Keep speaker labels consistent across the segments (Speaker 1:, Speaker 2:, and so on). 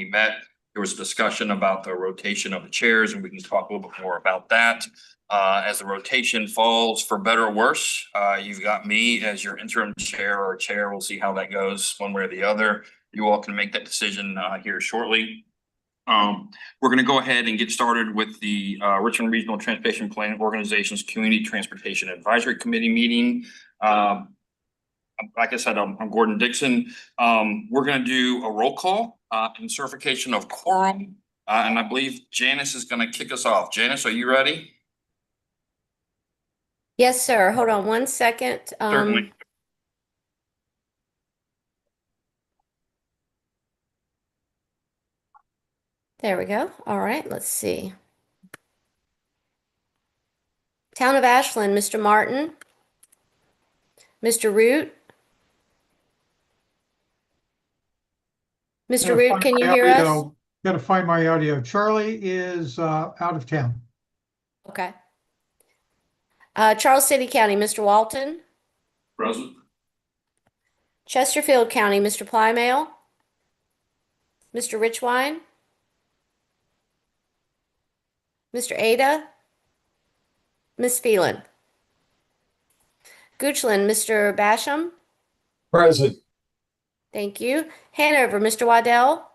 Speaker 1: we met, there was a discussion about the rotation of the chairs, and we can talk a little bit more about that. As the rotation falls, for better or worse, you've got me as your interim chair or chair. We'll see how that goes one way or the other. You all can make that decision here shortly. We're going to go ahead and get started with the Richmond Regional Transportation Planning Organization's Community Transportation Advisory Committee meeting. Like I said, I'm Gordon Dixon. We're going to do a roll call and certification of quorum. And I believe Janice is going to kick us off. Janice, are you ready?
Speaker 2: Yes, sir. Hold on one second.
Speaker 1: Certainly.
Speaker 2: There we go. All right, let's see. Town of Ashland, Mr. Martin. Mr. Root. Mr. Root, can you hear us?
Speaker 3: Gotta find my audio. Charlie is out of town.
Speaker 2: Okay. Charles City County, Mr. Walton.
Speaker 1: Present.
Speaker 2: Chesterfield County, Mr. Plymale. Mr. Richwine. Mr. Ada. Ms. Phelan. Goochland, Mr. Basham.
Speaker 4: Present.
Speaker 2: Thank you. Hanover, Mr. Waddell.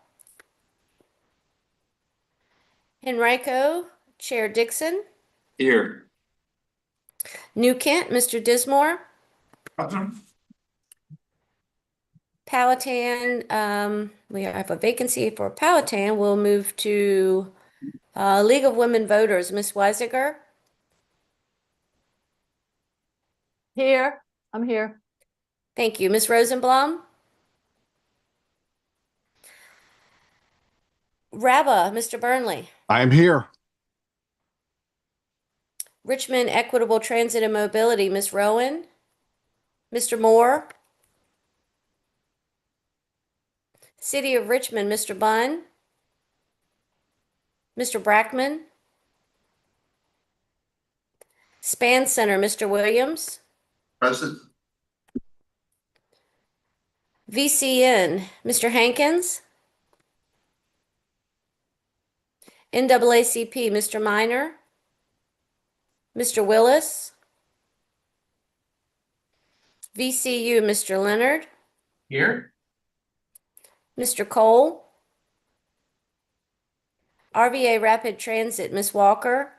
Speaker 2: Henrico, Chair Dixon.
Speaker 1: Here.
Speaker 2: New Kent, Mr. Dismore.
Speaker 3: Present.
Speaker 2: Powhatan, we have a vacancy for Powhatan. We'll move to League of Women Voters, Ms. Weisiger.
Speaker 5: Here, I'm here.
Speaker 2: Thank you. Ms. Rosenblum. Rabba, Mr. Burnley.
Speaker 4: I'm here.
Speaker 2: Richmond Equitable Transit and Mobility, Ms. Rowan. Mr. Moore. City of Richmond, Mr. Bunn. Mr. Brackman. Span Center, Mr. Williams.
Speaker 1: Present.
Speaker 2: VCN, Mr. Hankins. NAACP, Mr. Minor. Mr. Willis. VCU, Mr. Leonard.
Speaker 1: Here.
Speaker 2: Mr. Cole. RVA Rapid Transit, Ms. Walker.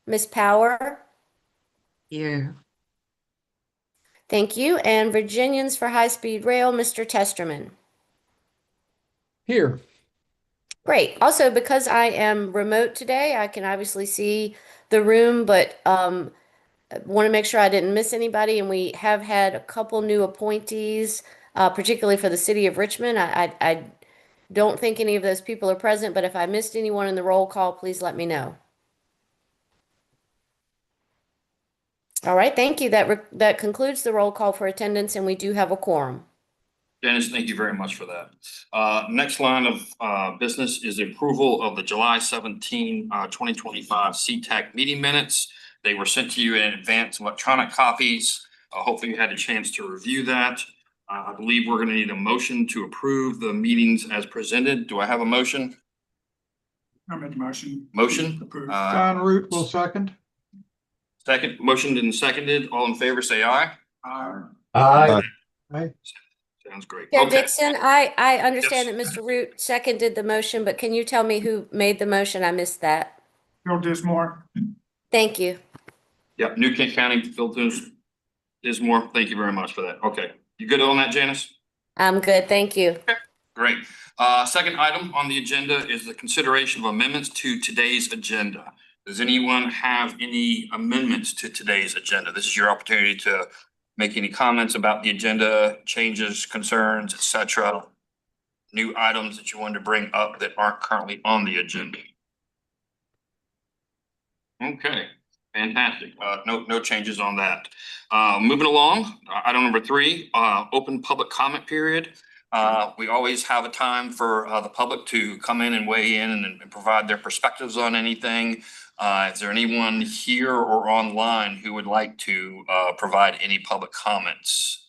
Speaker 2: Ms. Power.
Speaker 5: Here.
Speaker 2: Thank you. And Virginians for High Speed Rail, Mr. Testerman.
Speaker 4: Here.
Speaker 2: Great. Also, because I am remote today, I can obviously see the room, but want to make sure I didn't miss anybody. And we have had a couple new appointees, particularly for the city of Richmond. I don't think any of those people are present, but if I missed anyone in the roll call, please let me know. All right, thank you. That concludes the roll call for attendance, and we do have a quorum.
Speaker 1: Janice, thank you very much for that. Next line of business is the approval of the July 17, 2025 CTAC meeting minutes. They were sent to you in advance, electronic copies. Hopefully you had a chance to review that. I believe we're going to need a motion to approve the meetings as presented. Do I have a motion?
Speaker 3: I'll make a motion.
Speaker 1: Motion?
Speaker 3: John Root will second.
Speaker 1: Second, motioned and seconded. All in favor, say aye.
Speaker 3: Aye.
Speaker 4: Aye.
Speaker 1: Sounds great.
Speaker 2: Chair
Speaker 1: Okay.
Speaker 2: Dixon, I understand
Speaker 1: Yes.
Speaker 2: that Mr. Root seconded the motion, but can you tell me who made the motion? I missed that.
Speaker 3: Bill Dismore.
Speaker 2: Thank you.
Speaker 1: Yep, New Kent County, Phil Dismore. Thank you very much for that. Okay. You good on that, Janice?
Speaker 2: I'm good, thank you.
Speaker 1: Okay, great. Second item on the agenda is the consideration of amendments to today's agenda. Does anyone have any amendments to today's agenda? This is your opportunity to make any comments about the agenda, changes, concerns, etc. New items that you wanted to bring up that aren't currently on the agenda. Okay, fantastic. No changes on that. Moving along, item number 3, open public comment period. We always have a time for the public to come in and weigh in and provide their perspectives on anything. Is there anyone here or online who would like to provide any public comments?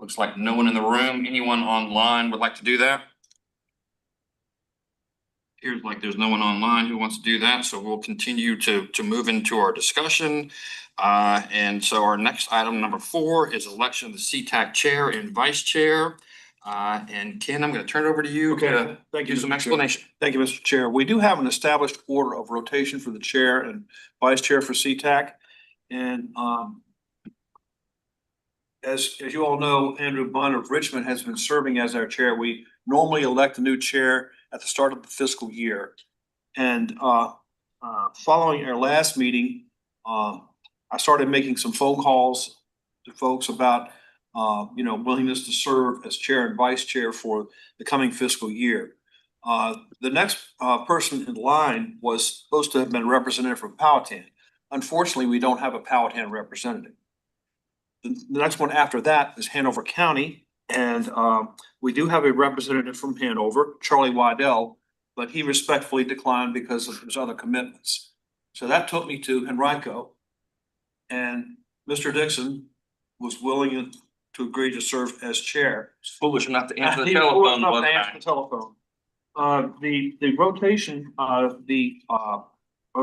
Speaker 1: Looks like no one in the room. Anyone online would like to do that? Appears like there's no one online who wants to do that, so we'll continue to move into our discussion. And so our next item, number 4, is election of the CTAC chair and vice chair. And Ken, I'm going to turn it over to you to
Speaker 6: Thank you,
Speaker 1: do some
Speaker 6: Mr. Chair.
Speaker 1: explanation.
Speaker 6: Thank you, Mr. Chair. We do have an established order of rotation for the chair and vice chair for CTAC. And as you all know, Andrew Bunn of Richmond has been serving as our chair. We normally elect a new chair at the start of the fiscal year. And following our last meeting, I started making some phone calls to folks about willingness to serve as chair and vice chair for the coming fiscal year. The next person in line was supposed to have been a representative from Powhatan. Unfortunately, we don't have a Powhatan representative. The next one after that is Hanover County, and we do have a representative from Hanover, Charlie Waddell, but he respectfully declined because of his other commitments. So that took me to Henrico, and Mr. Dixon was willing to agree to serve as chair.
Speaker 1: It's foolish enough to answer the
Speaker 6: He was foolish
Speaker 1: telephone.
Speaker 6: enough to answer the telephone. The rotation, or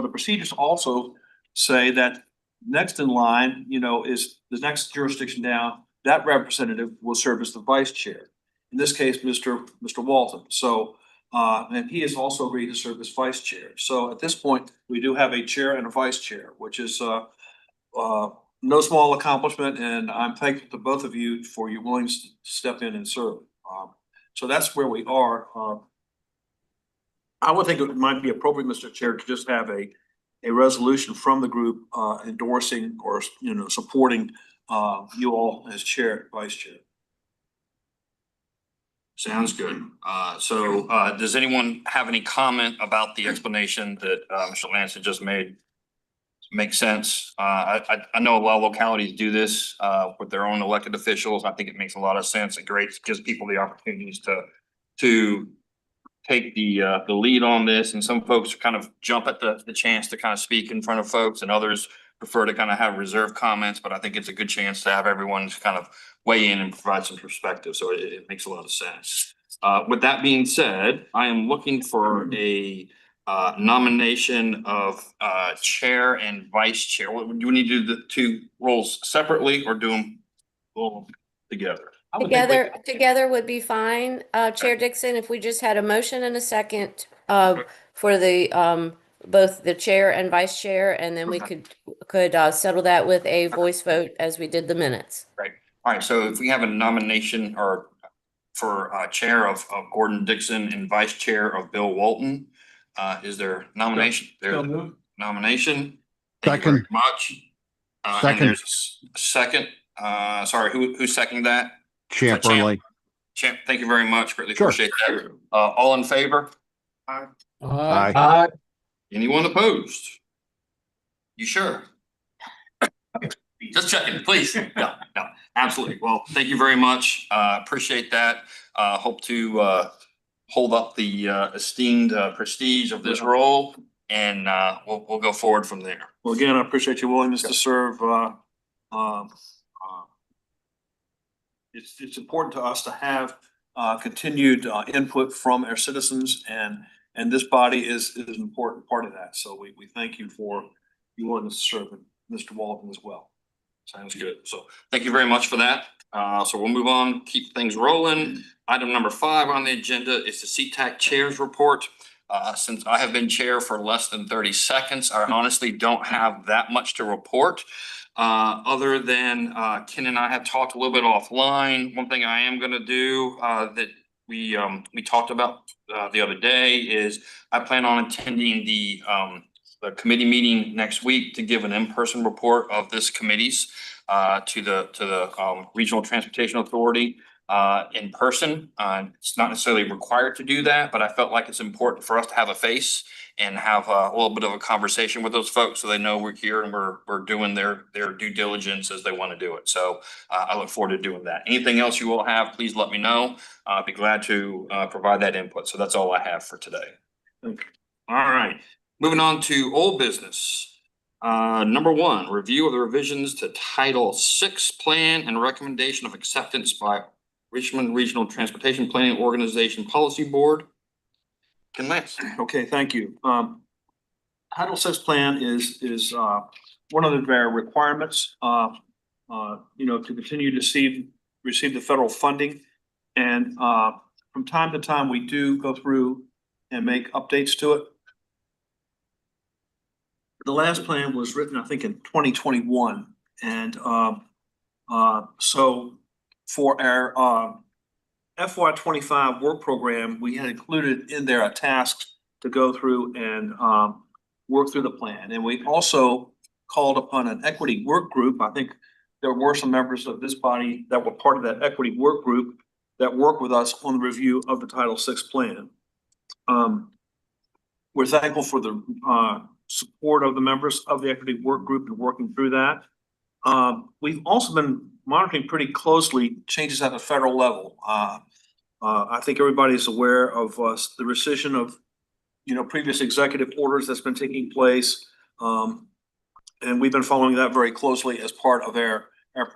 Speaker 6: the procedures also say that next in line, is the next jurisdiction down. That representative will serve as the vice chair. In this case, Mr. Walton. So, and he has also agreed to serve as vice chair. So at this point, we do have a chair and a vice chair, which is no small accomplishment, and I'm thankful to both of you for your willingness to step in and serve. So that's where we are. I would think it might be appropriate, Mr. Chair, to just have a resolution from the group endorsing or supporting you all as chair, vice chair.
Speaker 1: Sounds good. So does anyone have any comment about the explanation that Mr. Lansing just made? Makes sense. I know a lot of localities do this with their own elected officials. I think it makes a lot of sense and great. It gives people the opportunities to take the lead on this. And some folks kind of jump at the chance to kind of speak in front of folks, and others prefer to kind of have reserved comments. But I think it's a good chance to have everyone kind of weigh in and provide some perspective. So it makes a lot of sense. With that being said, I am looking for a nomination of chair and vice chair. Do we need to do the two roles separately or do them all together?
Speaker 2: Together would be fine. Chair Dixon, if we just had a motion and a second for the both the chair and vice chair, and then we could settle that with a voice vote as we did the minutes.
Speaker 1: Right. All right. So if we have a nomination or for chair of Gordon Dixon and vice chair of Bill Walton, is there nomination? There's a nomination. Thank you very much. And there's a second. Sorry, who seconded that?
Speaker 4: Champ Burnley.
Speaker 1: Champ, thank you very much. Greatly appreciate that. All in favor?
Speaker 4: Aye.
Speaker 1: Anyone opposed? You sure? Just checking, please. No, absolutely. Well, thank you very much. Appreciate that. Hope to hold up the esteemed prestige of this role, and we'll go forward from there.
Speaker 6: Well, again, I appreciate your willingness to serve. It's important to us to have continued input from our citizens, and this body is an important part of that. So we thank you for your willingness to serve, and Mr. Walton as well.
Speaker 1: Sounds good. So thank you very much for that. So we'll move on, keep things rolling. Item number 5 on the agenda is the CTAC Chairs Report. Since I have been chair for less than 30 seconds, I honestly don't have that much to report. Other than Ken and I have talked a little bit offline. One thing I am going to do that we talked about the other day is I plan on attending the committee meeting next week to give an in-person report of this committee's to the Regional Transportation Authority in person. It's not necessarily required to do that, but I felt like it's important for us to have a face and have a little bit of a conversation with those folks so they know we're here and we're doing their due diligence as they want to do it. So I look forward to doing that. Anything else you all have, please let me know. I'll be glad to provide that input. So that's all I have for today.
Speaker 6: Thank you.
Speaker 1: All right. Moving on to old business. Number one, review of the revisions to Title VI Plan and recommendation of acceptance by Richmond Regional Transportation Planning Organization Policy Board. Ken Lance.
Speaker 6: Okay, thank you. Title VI plan is one of their requirements, to continue to receive the federal funding. And from time to time, we do go through and make updates to it. The last plan was written, I think, in 2021. And so for our FY25 work program, we had included in there a task to go through and work through the plan. And we also called upon an equity work group. I think there were some members of this body that were part of that equity work group that worked with us on the review of the Title VI plan. We're thankful for the support of the members of the equity work group and working through that. We've also been monitoring pretty closely changes at the federal level. I think everybody's aware of the rescission of previous executive orders that's been taking place. And we've been following that very closely as part of our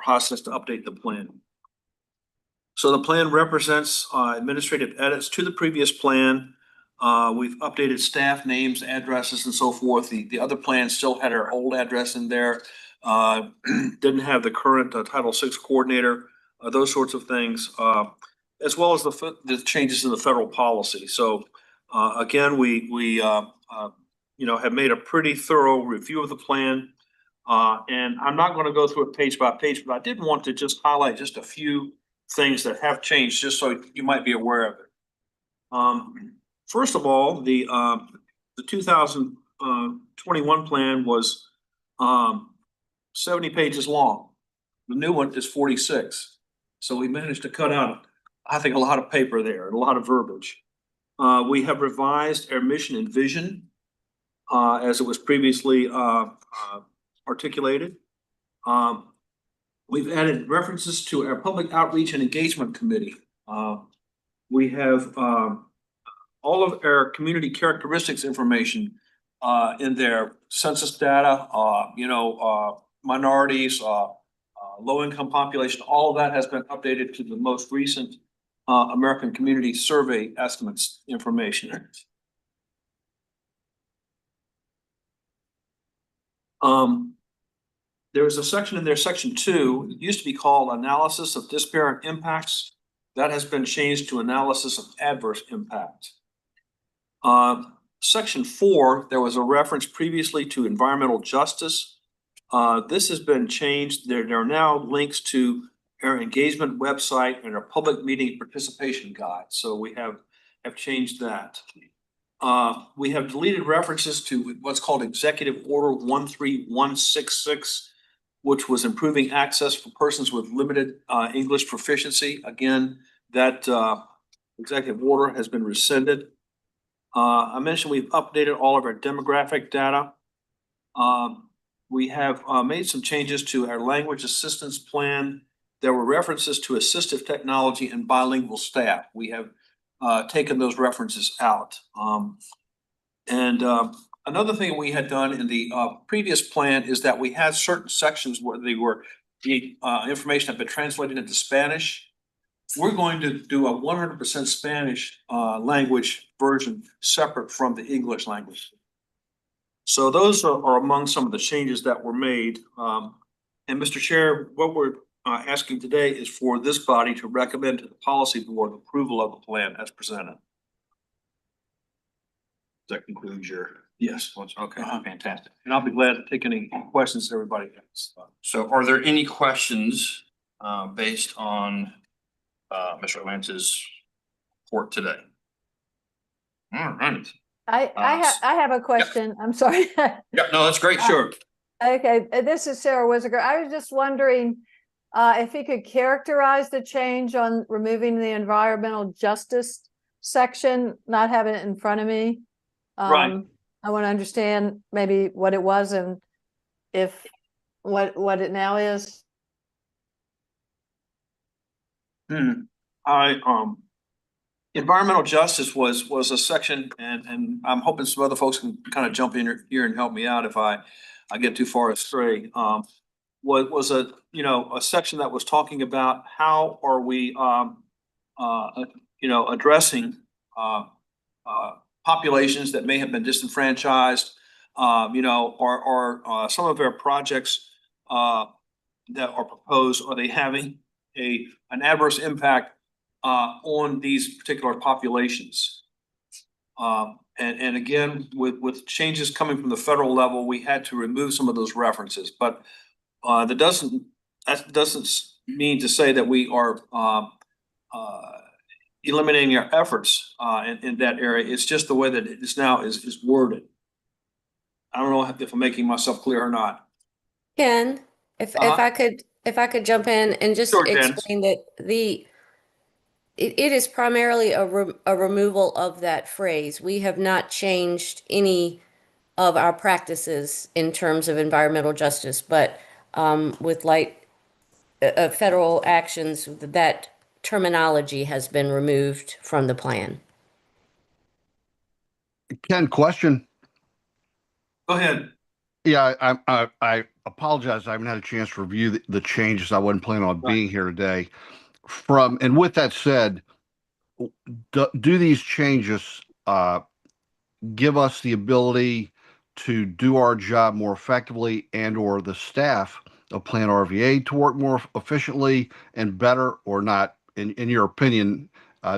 Speaker 6: process to update the plan. So the plan represents administrative edits to the previous plan. We've updated staff names, addresses, and so forth. The other plan still had our old address in there. Didn't have the current Title VI coordinator, those sorts of things, as well as the changes in the federal policy. So again, we have made a pretty thorough review of the plan. And I'm not going to go through it page by page, but I did want to just highlight just a few things that have changed, just so you might be aware of it. First of all, the 2021 plan was 70 pages long. The new one is 46. So we managed to cut out, I think, a lot of paper there and a lot of verbiage. We have revised our mission and vision as it was previously articulated. We've added references to our public outreach and engagement committee. We have all of our community characteristics information in there, census data, minorities, low-income population, all of that has been updated to the most recent American Community Survey estimates information. There's a section in there, section 2, it used to be called analysis of disparate impacts. That has been changed to analysis of adverse impact. Section 4, there was a reference previously to environmental justice. This has been changed. There are now links to our engagement website and our public meeting participation guide. So we have changed that. We have deleted references to what's called Executive Order 13166, which was improving access for persons with limited English proficiency. Again, that executive order has been rescinded. I mentioned we've updated all of our demographic data. We have made some changes to our language assistance plan. There were references to assistive technology and bilingual staff. We have taken those references out. Another thing we had done in the previous plan is that we had certain sections where the information had been translated into Spanish. We're going to do a 100% Spanish language version separate from the English language. So those are among some of the changes that were made. And Mr. Chair, what we're asking today is for this body to recommend to the policy board approval of the plan as presented.
Speaker 1: That concludes your.
Speaker 6: Yes.
Speaker 1: Okay, fantastic.
Speaker 6: And I'll be glad to take any questions that everybody has.
Speaker 1: So are there any questions based on Mr. Lance's report today? All right.
Speaker 5: I have a question. I'm sorry.
Speaker 1: Yeah, no, that's great. Sure.
Speaker 5: Okay, this is Sarah Wiziger. I was just wondering if you could characterize the change on removing the environmental justice section, not having it in front of me.
Speaker 6: Right.
Speaker 5: I want to understand maybe what it was and if what it now is.
Speaker 6: Environmental justice was a section, and I'm hoping some other folks can kind of jump in here and help me out if I get too far astray, was a, a section that was talking about how are we, addressing, populations that may have been disenfranchised. Are some of our projects, that are proposed, are they having an adverse impact, on these particular populations? And again, with changes coming from the federal level, we had to remove some of those references, but that doesn't mean to say that we are eliminating our efforts in that area. It's just the way that it is now is worded. I don't know if I'm making myself clear or not.
Speaker 2: Ken, if I could jump in and just
Speaker 6: Sure, Janice.
Speaker 2: explain that it is primarily a removal of that phrase. We have not changed any of our practices in terms of environmental justice, but with federal actions, that terminology has been removed from the plan.
Speaker 4: Ken, question.
Speaker 6: Go ahead.
Speaker 4: Yeah, I apologize. I haven't had a chance to review the changes. I wasn't planning on being here today. And with that said, do these changes give us the ability to do our job more effectively, and or the staff of Plan RVA to work more efficiently and better, or not, in your opinion,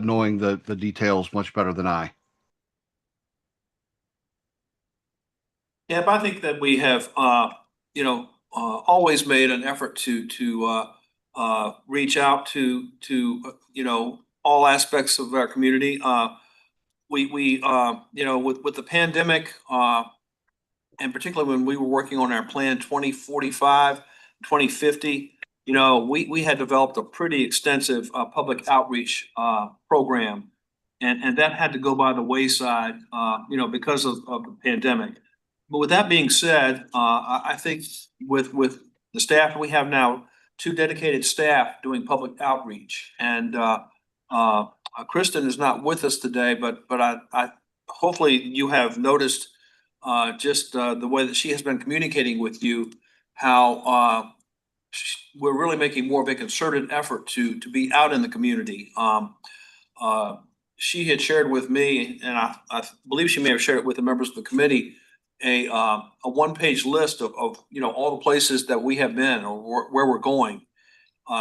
Speaker 4: knowing the details much better than I?
Speaker 6: Yeah, but I think that we have, always made an effort to reach out to all aspects of our community. We with the pandemic, and particularly when we were working on our plan 2045, 2050, we had developed a pretty extensive public outreach program, and that had to go by the wayside, because of the pandemic. But with that being said, I think with the staff we have now, 2 dedicated staff doing public outreach, and Kristen is not with us today, but I hopefully you have noticed just the way that she has been communicating with you, how we're really making more of a concerted effort to be out in the community. She had shared with me, and I believe she may have shared it with the members of the committee, a 1-page list of all the places that we have been or where we're going.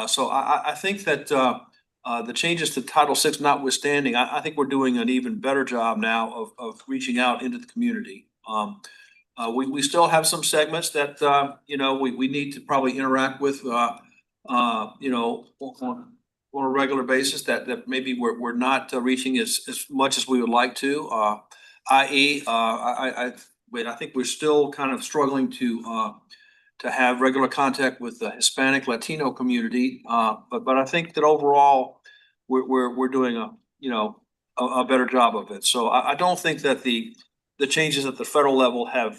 Speaker 6: So I think that the changes to Title VI notwithstanding, I think we're doing an even better job now of reaching out into the community. We still have some segments that we need to probably interact with on a regular basis that maybe we're not reaching as much as we would like to. I.e., I think we're still kind of struggling to have regular contact with the Hispanic Latino community. But I think that overall we're doing a better job of it. So I don't think that the changes at the federal level have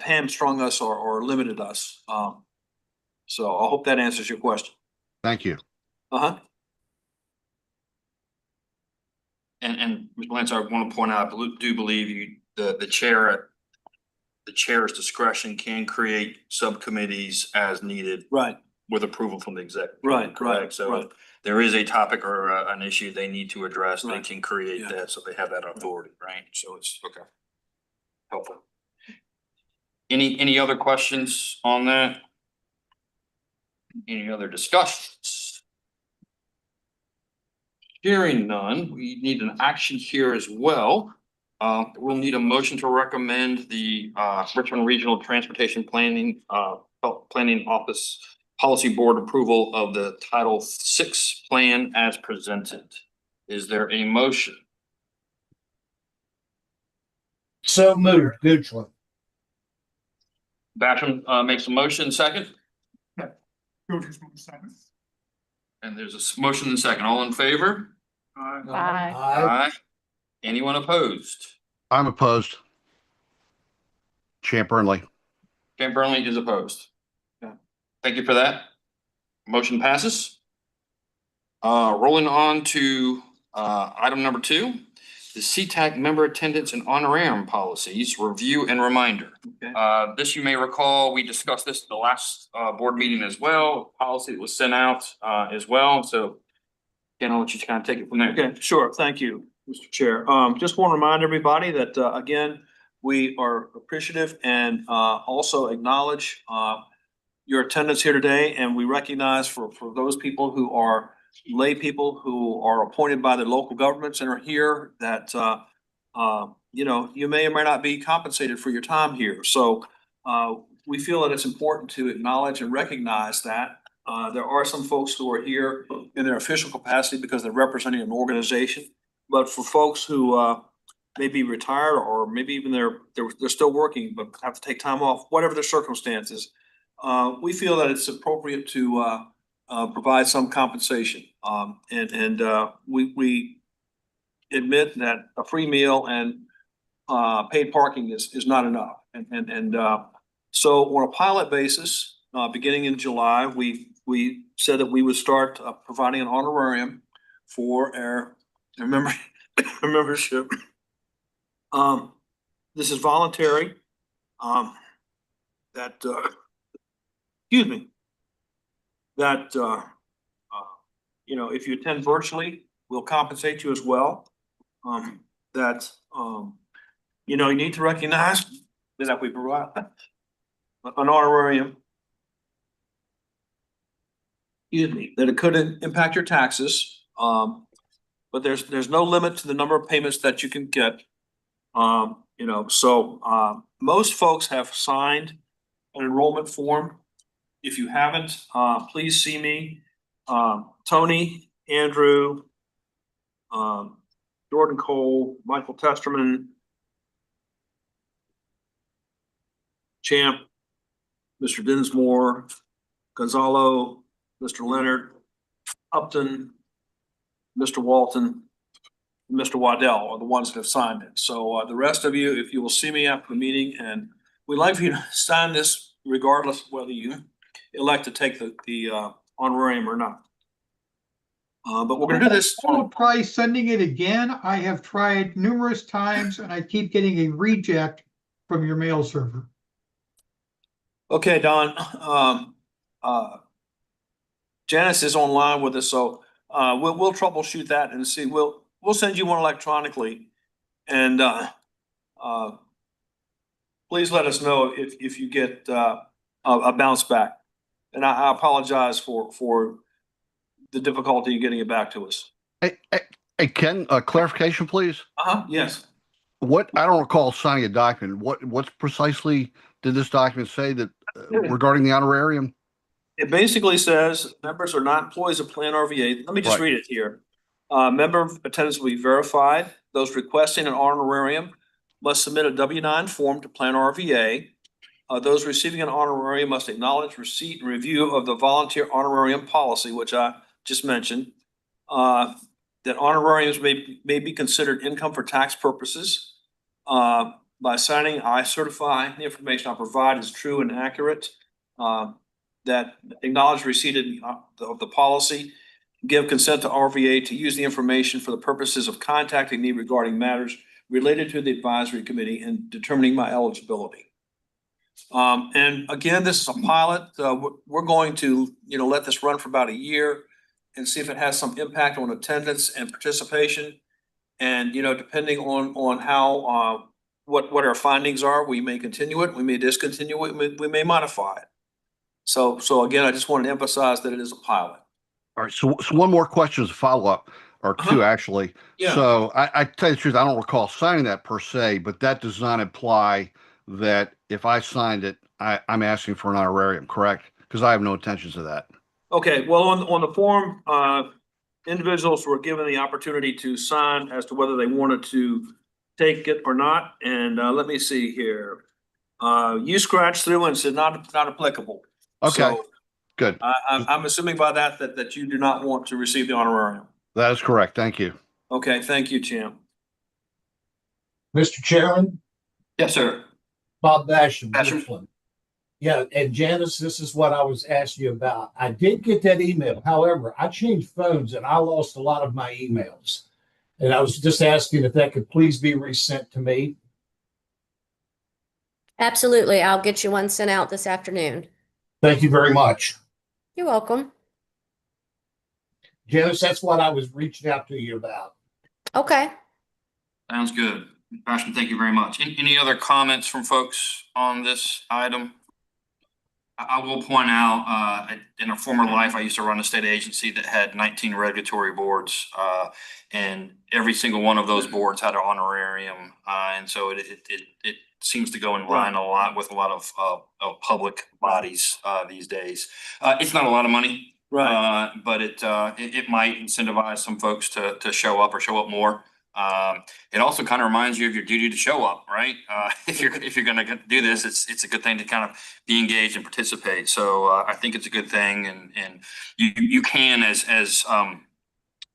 Speaker 6: hamstrung us or limited us. So I hope that answers your question.
Speaker 4: Thank you.
Speaker 6: Uh-huh.
Speaker 1: And Mr. Lance, I want to point out, I do believe the chair's discretion can create subcommittees as needed.
Speaker 6: Right.
Speaker 1: With approval from the executive.
Speaker 6: Right.
Speaker 1: Correct. So
Speaker 6: right.
Speaker 1: if there is a topic or an issue they need to address, they
Speaker 6: Right.
Speaker 1: can create
Speaker 6: Yeah.
Speaker 1: that, so they have that authority, right? So it's okay. Helpful. Any other questions on that? Any other discussions? Hearing none, we need an action here as well. We'll need a motion to recommend the Richmond Regional Transportation Planning Office Policy Board approval of the Title VI plan as presented. Is there a motion?
Speaker 7: So moved, Goochland.
Speaker 1: Basham makes a motion, second,
Speaker 7: Second.
Speaker 1: and there's a motion and second. All in favor?
Speaker 5: Aye.
Speaker 1: Aye. Anyone opposed?
Speaker 4: I'm opposed. Champ Burnley.
Speaker 1: Ken Burnley is opposed.
Speaker 6: Yeah.
Speaker 1: Thank you for that. Motion passes. Rolling on to item number 2. the CTAC member attendance and honorarium policies, review and reminder.
Speaker 6: Okay.
Speaker 1: This you may recall, we discussed this at the last board meeting as well. Policy that was sent out as well. So again, I'll let you kind of take it from there.
Speaker 6: Okay, sure. Thank you, Mr. Chair. Just want to remind everybody that, again, we are appreciative and also acknowledge your attendance here today. And we recognize for those people who are lay people who are appointed by the local governments and are here that, you know, you may or may not be compensated for your time here. So we feel that it's important to acknowledge and recognize that. There are some folks who are here in their official capacity because they're representing an organization. But for folks who may be retired or maybe even they're still working but have to take time off, whatever their circumstances, we feel that it's appropriate to provide some compensation. We admit that a free meal and paid parking is not enough. So on a pilot basis, beginning in July, we said that we would start providing an honorarium for our membership. This is voluntary. Excuse me. That you know, if you attend virtually, we'll compensate you as well. You know, you need to recognize that we provide an honorarium. Excuse me, that it could impact your taxes. But there's no limit to the number of payments that you can get. You know, so most folks have signed an enrollment form. If you haven't, please see me. Tony, Andrew, Jordan Cole, Michael Testerman, Champ, Mr. Dinsmore, Gonzalo, Mr. Leonard, Upton, Mr. Walton, and Mr. Waddell are the ones that have signed it. So the rest of you, if you will see me after the meeting, and we'd like for you to sign this regardless of whether you elect to take the honorarium or not. But we're gonna do this.
Speaker 3: I'll try sending it again. I have tried numerous times and I keep getting a reject from your mail server.
Speaker 6: Okay, Don. Janice is online with us, so we'll troubleshoot that and see. We'll send you one electronically, and please let us know if you get a bounce back. And I apologize for the difficulty in getting it back to us.
Speaker 4: Hey, Ken, clarification, please.
Speaker 6: Yes.
Speaker 4: What, I don't recall signing a document. What's precisely did this document say that regarding the honorarium?
Speaker 6: It basically says members are not employees of Plan RVA. Let me just
Speaker 4: Right.
Speaker 6: read it here. Member attendance will be verified. Those requesting an honorarium must submit a W-9 form to Plan RVA. Those receiving an honorarium must acknowledge receipt and review of the volunteer honorarium policy, which I just mentioned. That honorariums may be considered income for tax purposes. By signing, I certify the information I provide is true and accurate. That acknowledge receipt of the policy, give consent to RVA to use the information for the purposes of contacting me regarding matters related to the advisory committee and determining my eligibility. And again, this is a pilot. We're going to, you know, let this run for about a year and see if it has some impact on attendance and participation. And, you know, depending on how, what our findings are, we may continue it, we may discontinue it, we may modify it. So again, I just wanted to emphasize that it is a pilot.
Speaker 4: All right. So one more question as a follow-up, or two actually.
Speaker 6: Yeah.
Speaker 4: So I tell you the truth, I don't recall signing that per se, but that does not imply that if I signed it, I'm asking for an honorarium, correct? Because I have no intentions of that.
Speaker 6: Okay, well, on the form, individuals were given the opportunity to sign as to whether they wanted to take it or not. And let me see here. You scratched through and said not applicable.
Speaker 4: Okay,
Speaker 6: So
Speaker 4: good.
Speaker 6: I'm assuming by that you do not want to receive the honorarium.
Speaker 4: That is correct. Thank you.
Speaker 6: Okay, thank you, Champ.
Speaker 7: Mr. Chairman,
Speaker 1: Yes, sir.
Speaker 7: Bob Basham.
Speaker 1: Basham.
Speaker 7: Richland. Yeah, and Janice, this is what I was asking you about. I did get that email. However, I changed phones and I lost a lot of my emails. And I was just asking if that could please be resent to me.
Speaker 2: Absolutely. I'll get you one sent out this afternoon.
Speaker 7: Thank you very much.
Speaker 2: You're welcome.
Speaker 7: Janice, that's what I was reaching out to you about.
Speaker 2: Okay.
Speaker 1: Sounds good. Basham, thank you very much. Any other comments from folks on this item? I will point out, in a former life, I used to run a state agency that had 19 regulatory boards, and every single one of those boards had an honorarium, and so it seems to go in line a lot with a lot of public bodies these days. It's not a lot of money,
Speaker 6: Right.
Speaker 1: but it might incentivize some folks to show up or show up more. It also kind of reminds you of your duty to show up, right? If you're gonna do this, it's a good thing to kind of be engaged and participate. So I think it's a good thing, and you can, as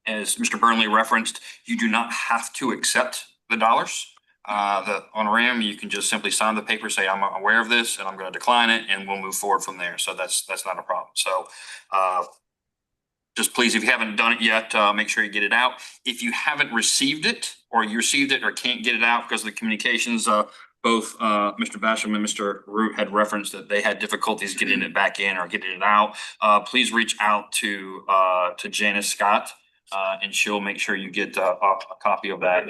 Speaker 1: Mr. Burnley referenced, you do not have to accept the dollars. The honorarium, you can just simply sign the paper, say I'm aware of this, and I'm going to decline it, and we'll move forward from there. So that's not a problem. So just please, if you haven't done it yet, make sure you get it out. If you haven't received it, or you received it or can't get it out because of the communications, both Mr. Basham and Mr. Root had referenced that they had difficulties getting it back in or getting it out. Please reach out to Janice Scott, and she'll make sure you get a copy of that.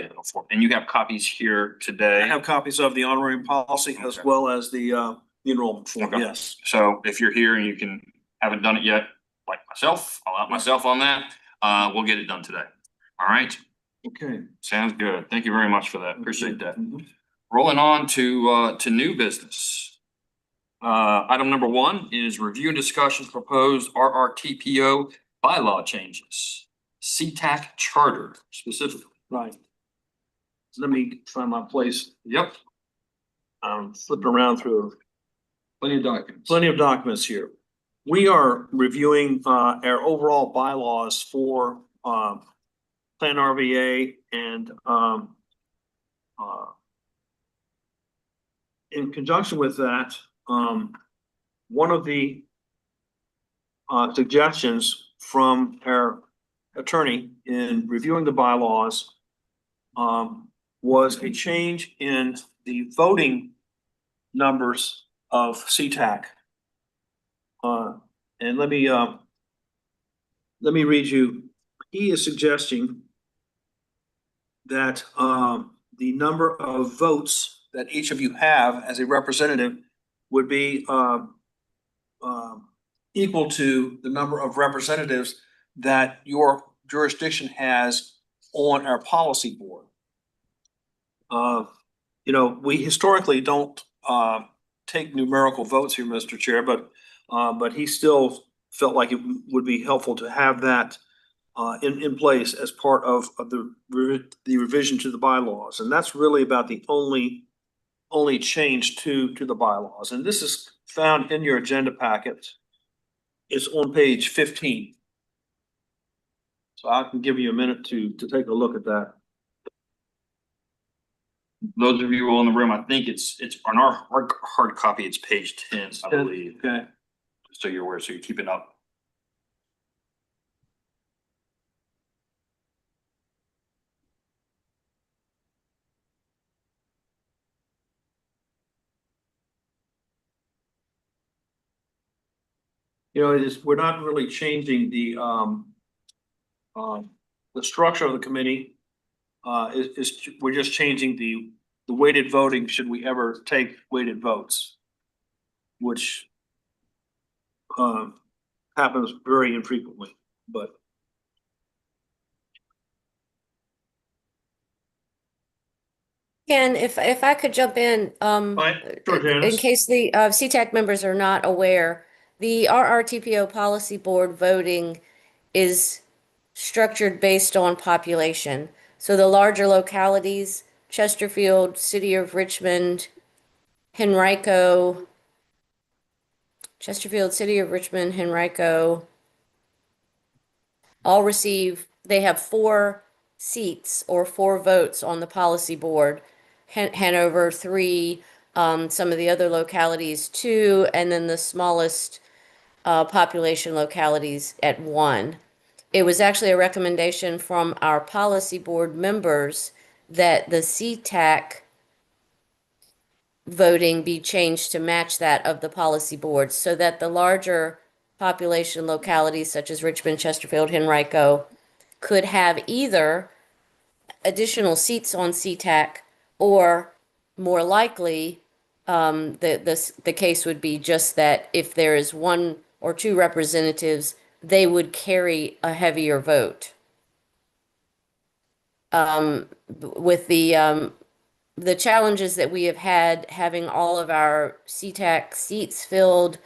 Speaker 1: And you have copies here today.
Speaker 6: I have copies of the honorarium policy as
Speaker 1: Okay.
Speaker 6: well as the enrollment form,
Speaker 1: Okay.
Speaker 6: yes.
Speaker 1: So if you're here and you haven't done it yet, like myself, I'll out myself on that. We'll get it done today. All right.
Speaker 6: Okay.
Speaker 1: Sounds good. Thank you very much for that. Appreciate that.
Speaker 6: Mhm.
Speaker 1: Rolling on to new business. Item number 1 is review and discussion proposed RRTPO bylaw changes, CTAC charter specifically.
Speaker 6: Right. Let me find my place.
Speaker 1: Yep.
Speaker 6: I'm flipping around through
Speaker 1: Plenty of documents.
Speaker 6: plenty of documents here. We are reviewing our overall bylaws for Plan RVA and in conjunction with that, one of the suggestions from our attorney in reviewing the bylaws was a change in the voting numbers of CTAC. And let me read you. He is suggesting that the number of votes that each of you have as a representative would be equal to the number of representatives that your jurisdiction has on our policy board. You know, we historically don't take numerical votes here, Mr. Chair, but he still felt like it would be helpful to have that in place as part of the revision to the bylaws. And that's really about the only change to the bylaws. And this is found in your agenda packet. It's on page 15. So I can give you a minute to take a look at that.
Speaker 1: Those of you all in the room, I think it's on our hard copy, it's page 10, I believe.
Speaker 6: Okay.
Speaker 1: So you're aware, so you're keeping up.
Speaker 6: You know, we're not really changing the structure of the committee. We're just changing the weighted voting, should we ever take weighted votes, which happens very infrequently, but.
Speaker 2: Ken, if I could jump in,
Speaker 6: Sure,
Speaker 2: in
Speaker 6: Janice.
Speaker 2: case the CTAC members are not aware, the RRTPO policy board voting is structured based on population. So the larger localities, Chesterfield, City of Richmond, Henrico, all they have 4 seats or 4 votes on the policy board. Hanover 3, some of the other localities 2, and then the smallest population localities at 1. it was actually a recommendation from our policy board members that the CTAC voting be changed to match that of the policy boards so that the larger population localities such as Richmond, Chesterfield, Henrico could have either additional seats on CTAC or more likely the case would be just that if there is one or two representatives, they would carry a heavier vote. With the challenges that we have had having all of our CTAC seats filled,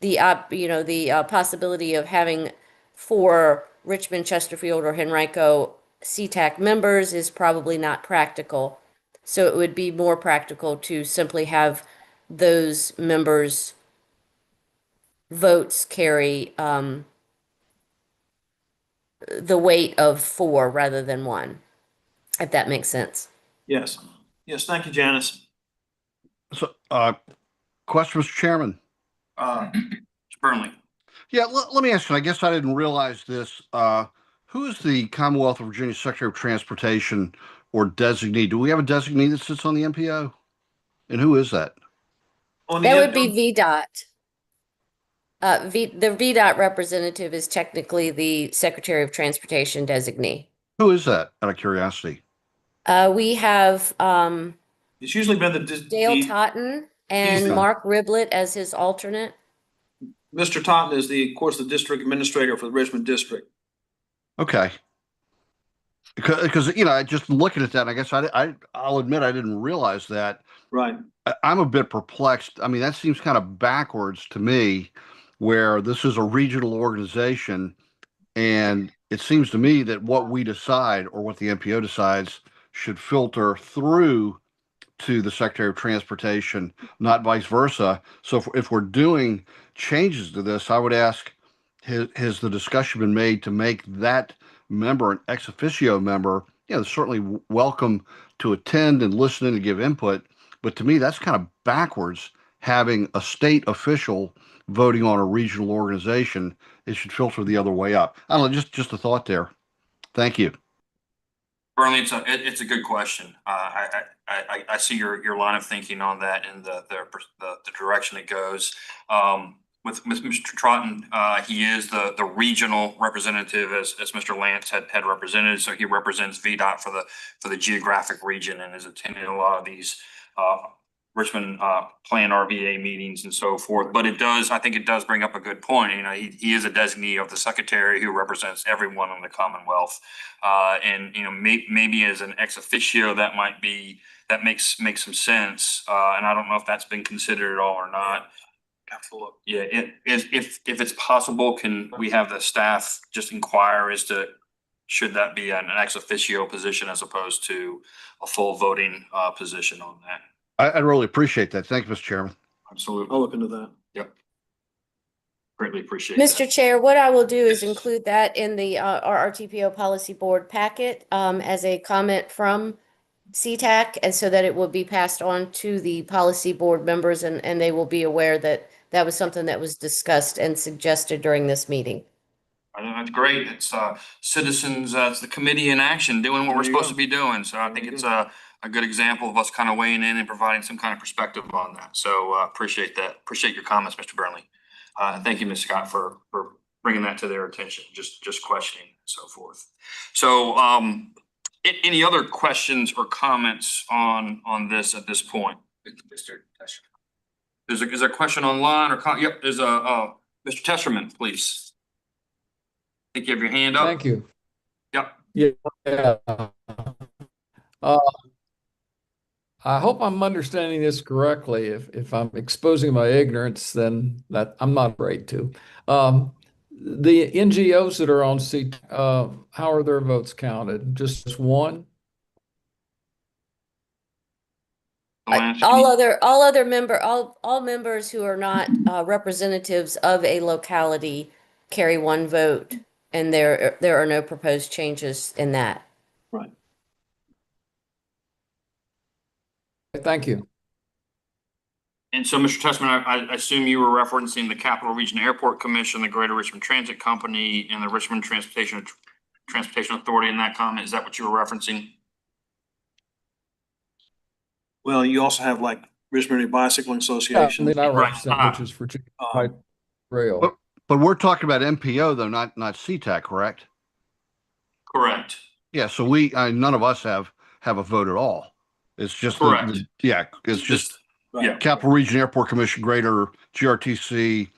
Speaker 2: the possibility of having 4 Richmond, Chesterfield, or Henrico CTAC members is probably not practical. So it would be more practical to simply have those members' votes carry the weight of 4 rather than 1, if that makes sense.
Speaker 6: Yes. Yes, thank you, Janice.
Speaker 4: So, question, Mr. Chairman.
Speaker 1: Mr. Burnley.
Speaker 4: Yeah, let me ask you, I guess I didn't realize this. Who is the Commonwealth of Virginia Secretary of Transportation or designee? Do we have a designee that sits on the MPO? And who is that?
Speaker 2: That would be VDOT. The VDOT representative is technically the Secretary of Transportation designee.
Speaker 4: Who is that, out of curiosity?
Speaker 2: We have
Speaker 6: It's usually been
Speaker 2: Dale Totten and
Speaker 4: Okay.
Speaker 2: Mark Riblet as his alternate.
Speaker 6: Mr. Totten is of course, the district administrator for the Richmond district.
Speaker 4: Okay. Because just looking at that, I guess I'll admit I didn't realize that.
Speaker 6: Right.
Speaker 4: I'm a bit perplexed. I mean, that seems kind of backwards to me, where this is a regional organization, and it seems to me that what we decide or what the MPO decides should filter through to the Secretary of Transportation, not vice versa. So if we're doing changes to this, I would ask, has the discussion been made to make that member an ex officio member? Certainly welcome to attend and listen and give input. But to me, that's kind of backwards, having a state official voting on a regional organization. It should filter the other way up. I don't know, just a thought there. Thank you.
Speaker 1: Burnley, it's a good question. I see your line of thinking on that and the direction it goes. With Mr. Trotton, he is the regional representative as Mr. Lance had represented. So he represents VDOT for the geographic region and has attended a lot of these Richmond Plan RVA meetings and so forth. But I think it does bring up a good point. He is a designee of the secretary who represents everyone in the Commonwealth. And maybe as an ex officio that makes some sense. And I don't know if that's been considered at all or not. Yeah, if it's possible, can we have the staff just inquire as to should that be an ex officio position as opposed to a full voting position on that?
Speaker 4: I'd really appreciate that. Thank you, Mr. Chairman.
Speaker 1: Absolutely.
Speaker 6: I'll look into that.
Speaker 1: Yep. Greatly appreciate that.
Speaker 2: Mr. Chair, what I will do is
Speaker 1: Yes.
Speaker 2: include that in the RRTPO policy board packet as a comment from CTAC, and so that it will be passed on to the policy board members and they will be aware that that was something that was discussed and suggested during this meeting.
Speaker 1: I know that's great. It's citizens, it's the committee in action doing what we're
Speaker 6: There you
Speaker 1: supposed
Speaker 6: go.
Speaker 1: to be doing. So I think
Speaker 6: Very
Speaker 1: it's a good example of us kind of weighing in and providing some kind of perspective on that. So appreciate that. Appreciate your comments, Mr. Burnley. Thank you, Ms. Scott, for bringing that to their attention, just questioning and so forth. So any other questions or comments on this at this point? Mr. Tesserman. Is there a question online or yep, there's a Mr. Tesserman, please. I think you have your hand up.
Speaker 8: Thank you.
Speaker 1: Yep.
Speaker 8: Yeah. I hope I'm understanding this correctly. If I'm exposing my ignorance, then that I'm not afraid to. The NGOs that are on seat, how are their votes counted? Just one?
Speaker 2: All members who are not representatives of a locality carry one vote, and there are no proposed changes in that.
Speaker 6: Right.
Speaker 8: Thank you.
Speaker 1: And so, Mr. Testman, I assume you were referencing the Capital Region Airport Commission, the Greater Richmond Transit Company, and the Richmond Transportation Authority in that comment. Is that what you were referencing?
Speaker 6: Well, you also have like Richmond Bicycling
Speaker 8: Yeah,
Speaker 6: Association.
Speaker 8: and then I
Speaker 1: Right.
Speaker 8: represent, which is Virginia Light
Speaker 6: Um,
Speaker 8: Rail.
Speaker 4: But we're talking about MPO though, not CTAC, correct?
Speaker 1: Correct.
Speaker 4: Yeah, so none of us have a vote at all. It's just
Speaker 1: Correct.
Speaker 4: it's just
Speaker 6: right.
Speaker 1: Yeah.
Speaker 4: Capital Region Airport Commission, Greater GRTC,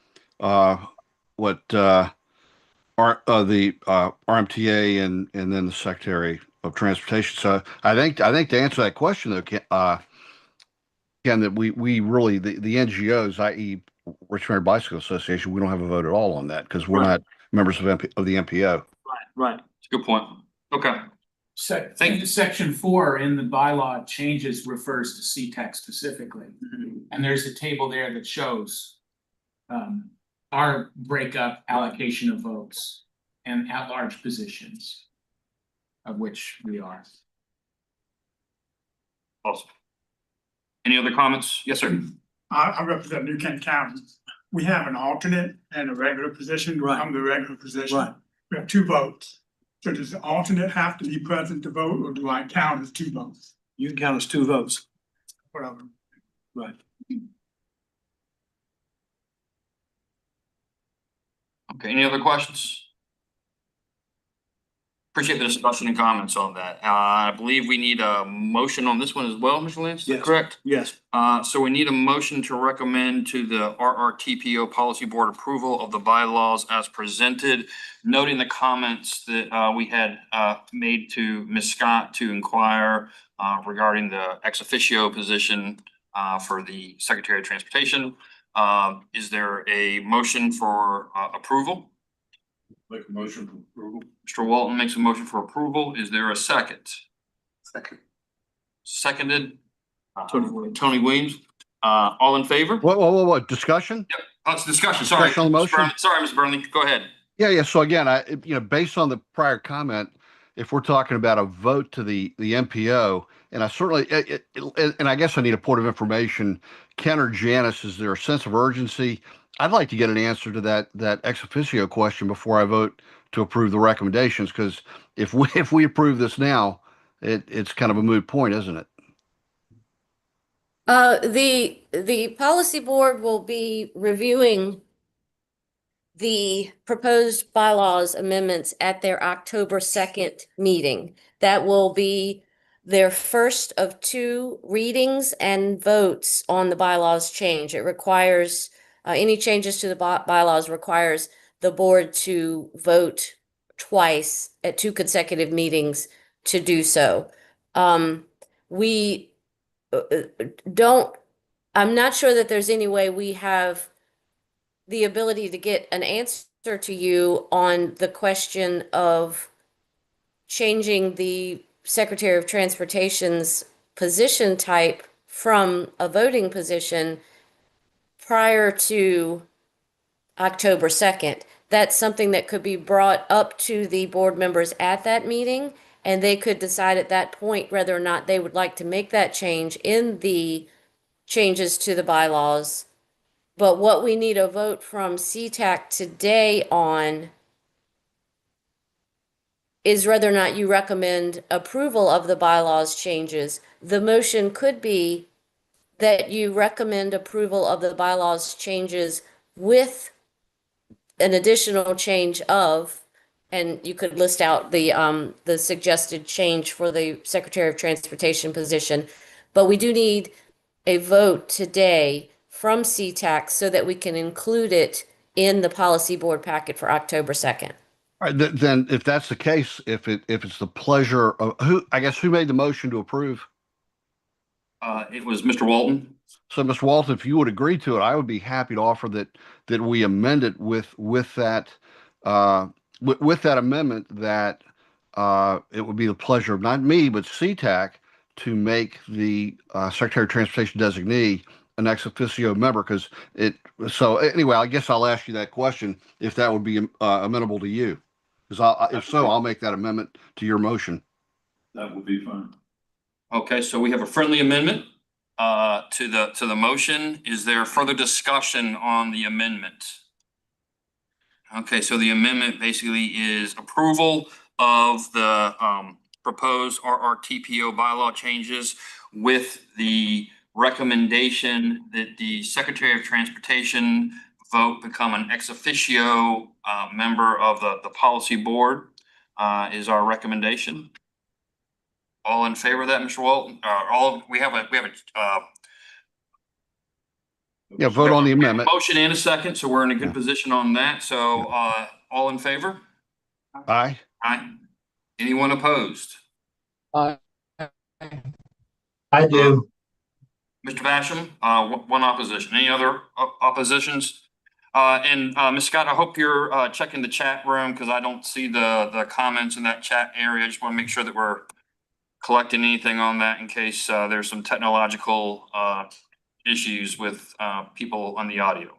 Speaker 4: RMTA, and then the Secretary of Transportation. So I think to answer that question though, Ken, that we really the NGOs, i.e. Richmond Bicycle Association, we don't have a vote at all on that because we're not members of the MPO.
Speaker 6: Right.
Speaker 1: It's a good point. Okay. Thank you.
Speaker 9: Section 4 in the bylaw changes refers to CTAC specifically. And there's a table there that shows our breakup allocation of votes and at-large positions, of which we are.
Speaker 1: Awesome. Any other comments? Yes, sir.
Speaker 10: I represent New Kent County. We have an alternate and a regular position.
Speaker 6: Right.
Speaker 10: I'm the regular position.
Speaker 6: Right.
Speaker 10: We have 2 votes. So does the alternate have to be present to vote, or do I count as 2 votes?
Speaker 6: You can count as 2 votes.
Speaker 10: Whatever.
Speaker 6: Right.
Speaker 1: Okay, any other questions? Appreciate the discussion and comments on that. I believe we need a motion on this one as well, Mr. Lance, is that
Speaker 6: Yes.
Speaker 1: correct?
Speaker 6: Yes.
Speaker 1: So we need a motion to recommend to the RRTPO Policy Board approval of the bylaws as presented, noting the comments that we had made to Ms. Scott to inquire regarding the ex officio position for the Secretary of Transportation. Is there a motion for approval?
Speaker 6: Make a motion for approval.
Speaker 1: Mr. Walton makes a motion for approval. Is there a second?
Speaker 6: Second.
Speaker 1: Seconded.
Speaker 6: Tony Williams.
Speaker 1: Tony Williams. All in favor?
Speaker 4: What discussion?
Speaker 1: Oh, it's discussion. Sorry.
Speaker 4: Discussion on the motion?
Speaker 1: Sorry, Mr. Burnley. Go ahead.
Speaker 4: Yeah. So again, based on the prior comment, if we're talking about a vote to the MPO, and I certainly, and I guess I need a point of information, Ken or Janice, is there a sense of urgency? I'd like to get an answer to that ex officio question before I vote to approve the recommendations, because if we approve this now, it's kind of a moot point, isn't it?
Speaker 2: The policy board will be reviewing the proposed bylaws amendments at their October 2nd meeting. That will be their first of 2 readings and votes on the bylaws change. It requires any changes to the bylaws requires the board to vote twice at 2 consecutive meetings to do so. We don't, I'm not sure that there's any way we have the ability to get an answer to you on the question of changing the Secretary of Transportation's position type from a voting position prior to October 2nd. That's something that could be brought up to the board members at that meeting, and they could decide at that point whether or not they would like to make that change in the changes to the bylaws. But what we need a vote from CTAC today on is whether or not you recommend approval of the bylaws changes. The motion could be that you recommend approval of the bylaws changes with an additional change of, and you could list out the suggested change for the Secretary of Transportation position. But we do need a vote today from CTAC so that we can include it in the policy board packet for October 2nd.
Speaker 4: All right, then if that's the case, if it's the pleasure of who made the motion to approve?
Speaker 1: It was Mr. Walton.
Speaker 4: So, Mr. Walton, if you would agree to it, I would be happy to offer that we amend it with that amendment, that it would be the pleasure of not me but CTAC to make the Secretary of Transportation designee an ex officio member, so anyway, I guess I'll ask you that question if that would be amenable to you, because if so, I'll make that amendment to your motion.
Speaker 6: That would be fine.
Speaker 1: Okay, so we have a friendly amendment to the motion. Is there further discussion on the amendment? Okay, so the amendment basically is approval of the proposed RRTPO bylaw changes with the recommendation that the Secretary of Transportation vote become an ex officio member of the policy board is our recommendation. All in favor of that, Mr. Walton?
Speaker 4: Yeah, vote on the amendment.
Speaker 1: Motion and a second, so we're in a good position on that. So all in favor?
Speaker 4: Aye.
Speaker 1: Aye. Anyone opposed?
Speaker 7: I do.
Speaker 1: Mr. Basham, one opposition. Any other oppositions? And Ms. Scott, I hope you're checking the chat room because I don't see the comments in that chat area. I just want to make sure that we're collecting anything on that in case there's some technological issues with people on the audio.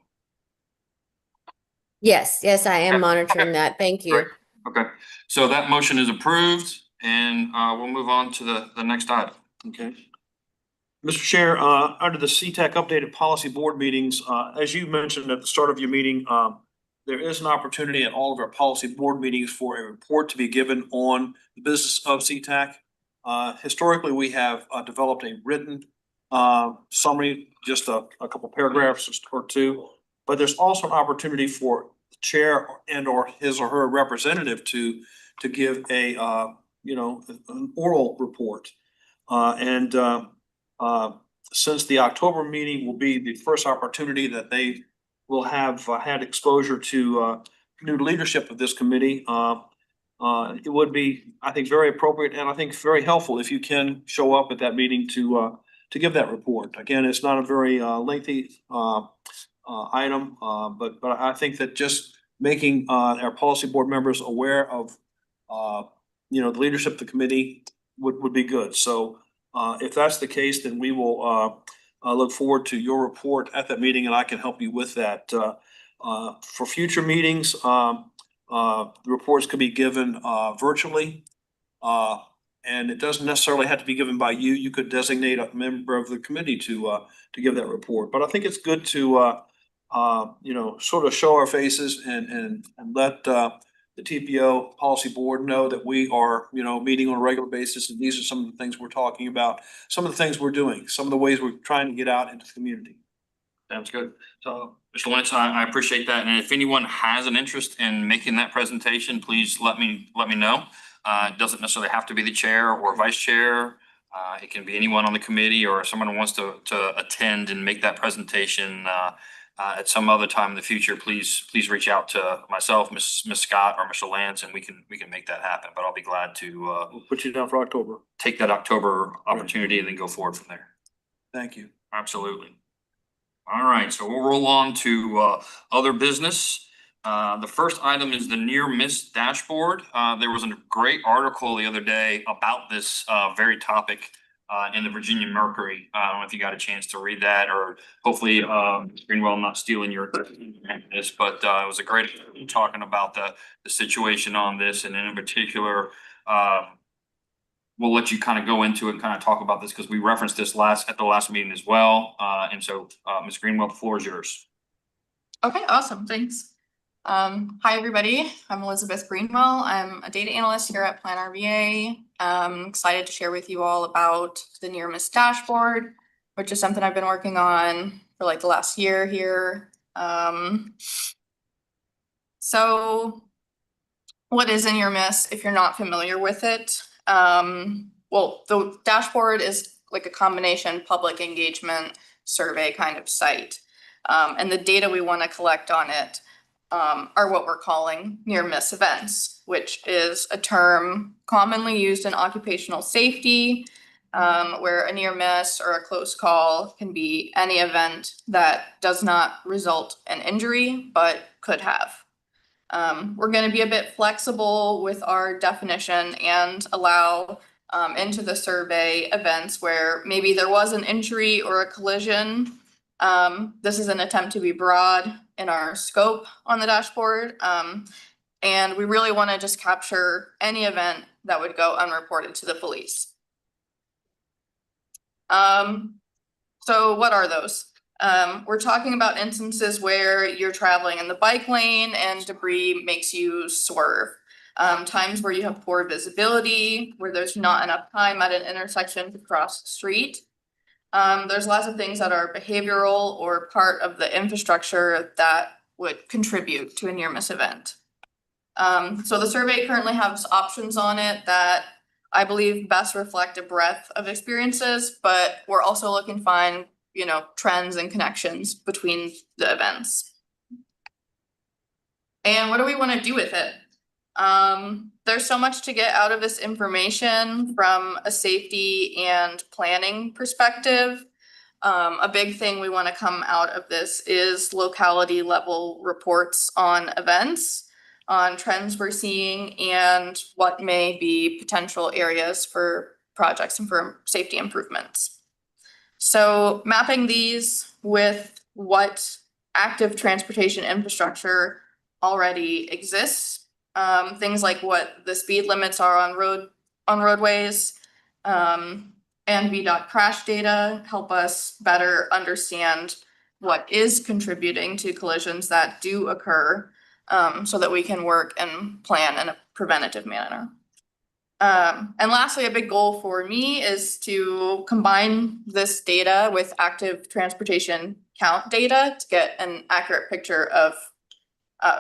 Speaker 2: Yes, I am
Speaker 1: Okay.
Speaker 2: monitoring that. Thank you.
Speaker 1: Great. Okay, so that motion is approved and we'll move on to the next item.
Speaker 6: Okay. Mr. Chair, under the CTAC updated policy board meetings, as you mentioned at the start of your meeting, there is an opportunity at all of our policy board meetings for a report to be given on the business of CTAC. Historically, we have developed a written summary, just a couple paragraphs or two, but there's also an opportunity for the chair and or his or her representative to give a an oral report. Since the October meeting will be the first opportunity that they will have had exposure to new leadership of this committee, it would be, I think, very appropriate and I think very helpful if you can show up at that meeting to give that report. Again, it's not a very lengthy item, but I think that just making our policy board members aware of the leadership of the committee would be good. So if that's the case, then we will look forward to your report at that meeting and I can help you with that. For future meetings, the reports could be given virtually. And it doesn't necessarily have to be given by you. You could designate a member of the committee to give that report. But I think it's good to sort of show our faces and let the TPO policy board know that we are, meeting on a regular basis. And these are some of the things we're talking about, some of the things we're doing, some of the ways we're trying to get out into the community.
Speaker 1: Sounds good. So, Mr. Lynch, I appreciate that. And if anyone has an interest in making that presentation, please let me know. It doesn't necessarily have to be the chair or vice chair. It can be anyone on the committee or someone who wants to attend and make that presentation at some other time in the future. Please reach out to myself, Ms. Scott, or Mr. Lance, and we can make that happen. But I'll be glad to
Speaker 6: We'll put you down for October.
Speaker 1: take that October opportunity and then go forward from there.
Speaker 6: Thank you.
Speaker 1: Absolutely. All right, so we'll roll on to other business. The first item is the near miss dashboard. There was a great article the other day about this very topic in the Virginia Mercury. I don't know if you got a chance to read that, or hopefully Greenwell, I'm not stealing your this, but it was a great talking about the situation on this, and in particular, we'll let you kind of go into it and kind of talk about this because we referenced this at the last meeting as well. And so Ms. Greenwell, the floor is yours.
Speaker 11: Okay, awesome. Thanks. Hi, everybody. I'm Elizabeth Greenwell. I'm a data analyst here at Plan RVA. I'm excited to share with you all about the near miss dashboard, which is something I've been working on for like the last year here. So what is a near miss if you're not familiar with it? Well, the dashboard is like a combination public engagement survey kind of site. And the data we want to collect on it are what we're calling near miss events, which is a term commonly used in occupational safety, where a near miss or a close call can be any event that does not result in injury, but could have. We're going to be a bit flexible with our definition and allow into the survey events where maybe there was an injury or a collision. This is an attempt to be broad in our scope on the dashboard. And we really want to just capture any event that would go unreported to the police. So what are those? We're talking about instances where you're traveling in the bike lane and debris makes you swerve. Times where you have poor visibility, where there's not enough time at an intersection to cross the street. There's lots of things that are behavioral or part of the infrastructure that would contribute to a near miss event. So the survey currently has options on it that I believe best reflect a breadth of experiences, but we're also looking to find, you know, trends and connections between the events. And what do we want to do with it? There's so much to get out of this information from a safety and planning perspective. A big thing we want to come out of this is locality level reports on events, on trends we're seeing, and what may be potential areas for projects and for safety improvements. So mapping these with what active transportation infrastructure already exists, things like what the speed limits are on roadways, and VDOT crash data help us better understand what is contributing to collisions that do occur, so that we can work and plan in a preventative manner. And lastly, a big goal for me is to combine this data with active transportation count data to get an accurate picture of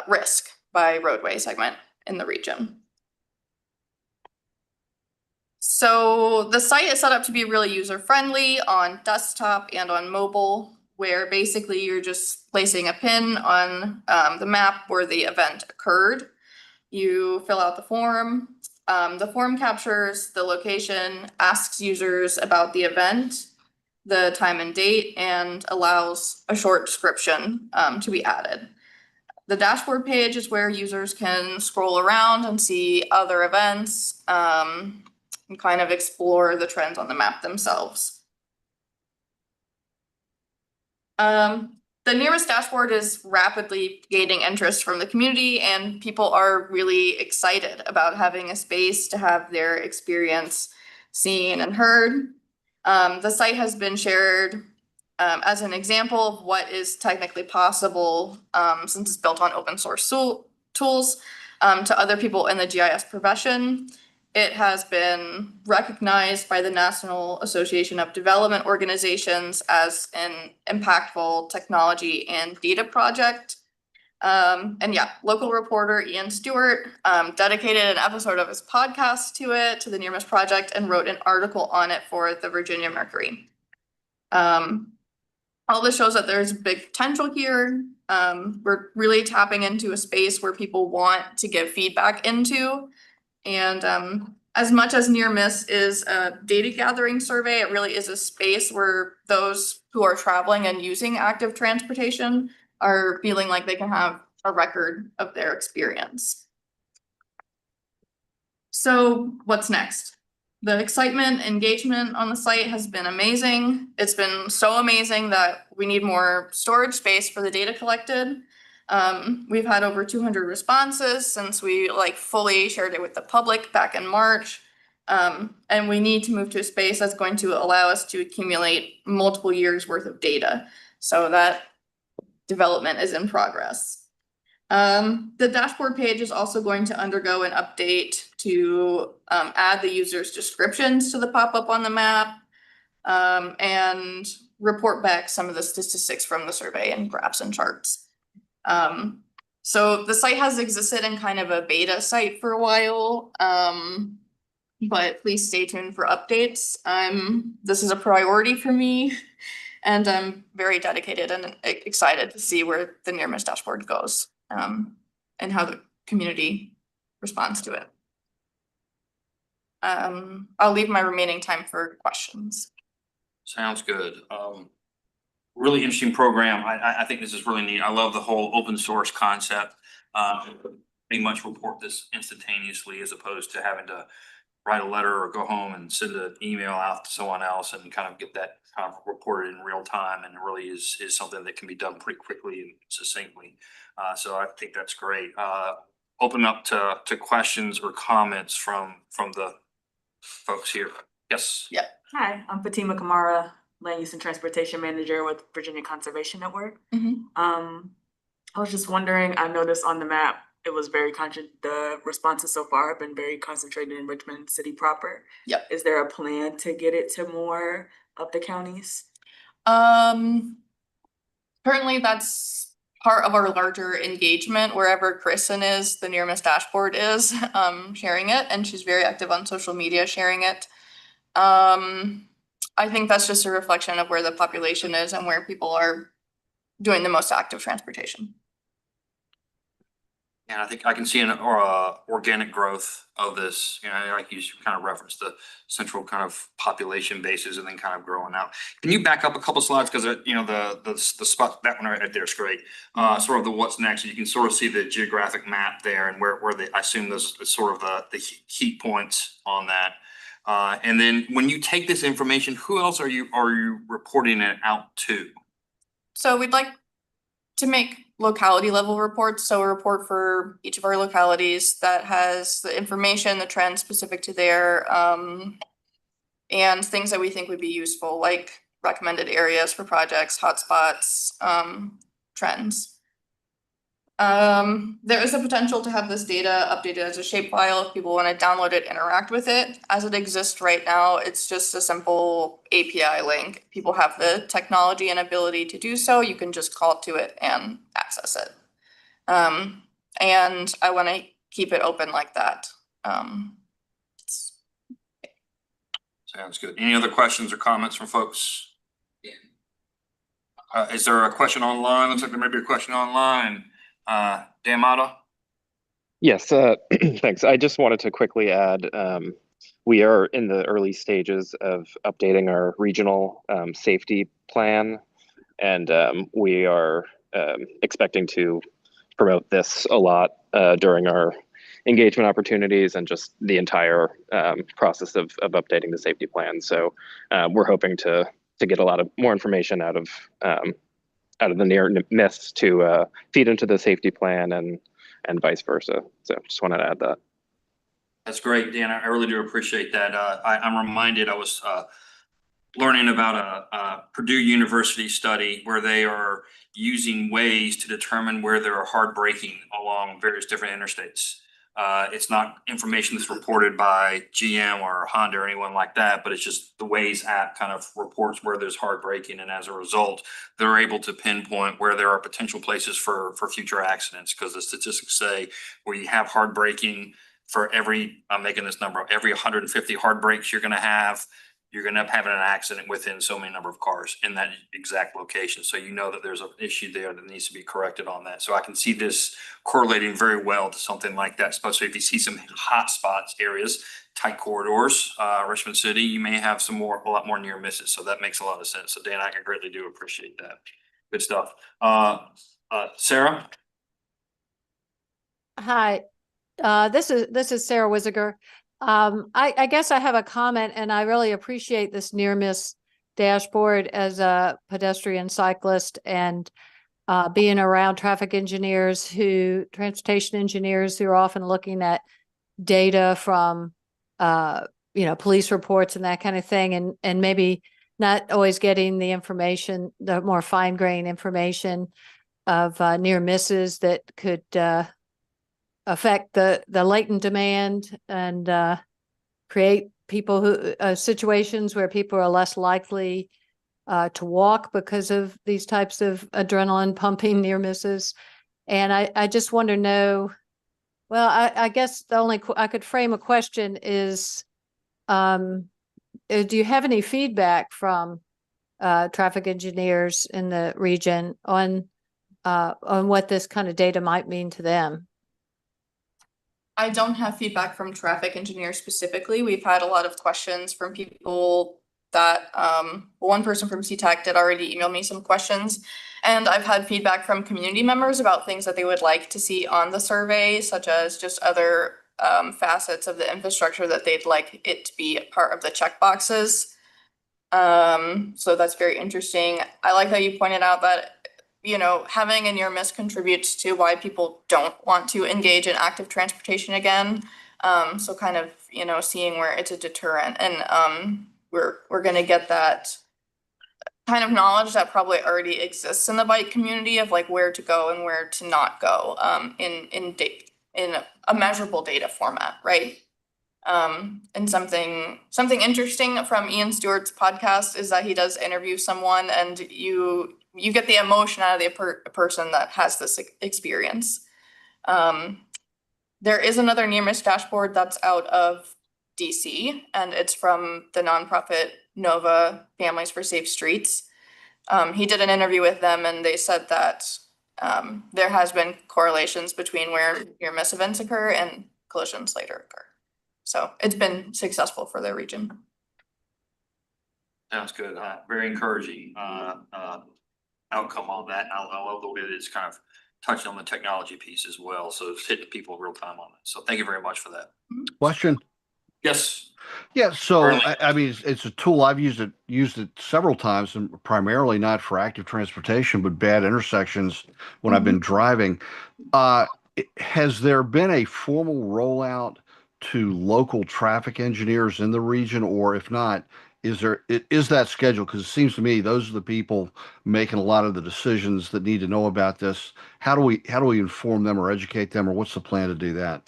Speaker 11: risk by roadway segment in the region. So the site is set up to be really user-friendly on desktop and on mobile, where basically you're just placing a pin on the map where the event occurred. You fill out the form. The form captures the location, asks users about the event, the time and date, and allows a short description to be added. The dashboard page is where users can scroll around and see other events, and kind of explore the trends on the map themselves. The near miss dashboard is rapidly gaining interest from the community, and people are really excited about having a space to have their experience seen and heard. The site has been shared as an example of what is technically possible, since it's built on open source tools, to other people in the GIS profession. It has been recognized by the National Association of Development Organizations as an impactful technology and data project. And yeah, local reporter Ian Stewart dedicated an episode of his podcast to it, to the Near Miss Project, and wrote an article on it for the Virginia Mercury. All this shows that there's big potential here. We're really tapping into a space where people want to give feedback into. And as much as near miss is a data gathering survey, it really is a space where those who are traveling and using active transportation are feeling like they can have a record of their experience. So what's next? The excitement, engagement on the site has been amazing. It's been so amazing that we need more storage space for the data collected. We've had over 200 responses since we fully shared it with the public back in March. And we need to move to a space that's going to allow us to accumulate multiple years worth of data. So that development is in progress. The dashboard page is also going to undergo an update to add the user's descriptions to the pop-up on the map, and report back some of the statistics from the survey and graphs and charts. So the site has existed in kind of a beta site for a while, but please stay tuned for updates. This is a priority for me, and I'm very dedicated and excited to see where the near miss dashboard goes, and how the community responds to it. I'll leave my remaining time for questions.
Speaker 1: Sounds good. Really interesting program. I think this is really neat. I love the whole open source concept. Pretty much report this instantaneously as opposed to having to write a letter or go home and send an email out to someone else and kind of get that kind of reported in real time, and it really is something that can be done pretty quickly and succinctly. So I think that's great. Open up to questions or comments from the folks here. Yes.
Speaker 11: Yeah.
Speaker 12: Hi, I'm Fatima Kamara. land use and transportation manager with Virginia Conservation Network.
Speaker 11: Mhm.
Speaker 12: I was just wondering, I noticed on the map, it was the responses so far have been very concentrated in Richmond City proper.
Speaker 11: Yep.
Speaker 12: Is there a plan to get it to more of the counties?
Speaker 11: Currently that's part of our larger engagement, wherever Kristen is, the near miss dashboard is, sharing it, and she's very active on social media sharing it. I think that's just a reflection of where the population is and where people are doing the most active transportation.
Speaker 1: And I think I can see an organic growth of this, you know, like you kind of referenced the central kind of population bases and then kind of growing out. Can you back up a couple slides? Because you know, the spot, that one right there is great. Sort of the what's next. You can sort of see the geographic map there and where I assume those is sort of the key points on that. And then when you take this information, who else are you reporting it out to?
Speaker 11: So we'd like to make locality level reports, so a report for each of our localities that has the information, the trends specific to there, and things that we think would be useful, like recommended areas for projects, hotspots, trends. There is a potential to have this data updated as a shapefile if people want to download it, interact with it. As it exists right now, it's just a simple API link. People have the technology and ability to do so. You can just call to it and access it. And I want to keep it open like that.
Speaker 1: Sounds good. Any other questions or comments from folks? Is there a question online? Looks like there may be a question online. Dan Mata?
Speaker 13: Yes, thanks. I just wanted to quickly add, we are in the early stages of updating our regional safety plan, and we are expecting to promote this a lot during our engagement opportunities and just the entire process of updating the safety plan. So we're hoping to get a lot of more information out of the near miss to feed into the safety plan and vice versa. So just wanted to add that.
Speaker 1: That's great, Dan. I really do appreciate that. I'm reminded, I was learning about a Purdue University study where they are using ways to determine where there are hard braking along various different interstates. It's not information that's reported by GM or Honda or anyone like that, but it's just the Waze app kind of reports where there's hard braking, and as a result, they're able to pinpoint where there are potential places for future accidents, because the statistics say where you have hard braking, for every, I'm making this number, every 150 hard brakes you're going to have end up having an accident within so many number of cars in that exact location. So you know that there's an issue there that needs to be corrected on that. So I can see this correlating very well to something like that, especially if you see some hot spots areas, tight corridors, Richmond City, you may have a lot more near misses. So that makes a lot of sense. So Dan, I greatly do appreciate that. Good stuff. Sarah?
Speaker 5: Hi, this is Sarah Wisiger. I guess I have a comment, and I really appreciate this near miss dashboard as a pedestrian cyclist and being around transportation engineers who are often looking at data from police reports and that kind of thing, and maybe not always getting the information, the more fine-grained information of near misses that could affect the latent demand and create situations where people are less likely to walk because of these types of adrenaline pumping near misses. And I just want to know, well, I guess the only I could frame a question is, do you have any feedback from traffic engineers in the region on what this kind of data might mean to them?
Speaker 11: I don't have feedback from traffic engineers specifically. We've had a lot of questions from people that, one person from CTAC did already email me some questions, and I've had feedback from community members about things that they would like to see on the survey, such as just other facets of the infrastructure that they'd like it to be a part of the checkboxes. So that's very interesting. I like that you pointed out that having a near miss contributes to why people don't want to engage in active transportation again. So kind of, seeing where it's a deterrent, and we're going to get that kind of knowledge that probably already exists in the bike community of like where to go and where to not go in a measurable data format, right? And something interesting from Ian Stewart's podcast is that he does interview someone, and you get the emotion out of the person that has this experience. There is another near miss dashboard that's out of DC, and it's from the nonprofit Nova Families for Safe Streets. He did an interview with them, and they said that there has been correlations between where near miss events occur and collisions later occur. So it's been successful for their region.
Speaker 1: Sounds good. Very encouraging outcome on that. I love the way that it's kind of touching on the technology piece as well. So it's hitting people real time on it. So thank you very much for that.
Speaker 4: Question?
Speaker 1: Yes.
Speaker 4: Yeah, so
Speaker 1: Burnley.
Speaker 4: I mean, it's a tool. I've used it several times, and primarily not for active transportation, but bad intersections when I've been driving. Has there been a formal rollout to local traffic engineers in the region, or if not, is that scheduled? Because it seems to me those are the people making a lot of the decisions that need to know about this. How do we inform them or educate them, or what's the plan to do that?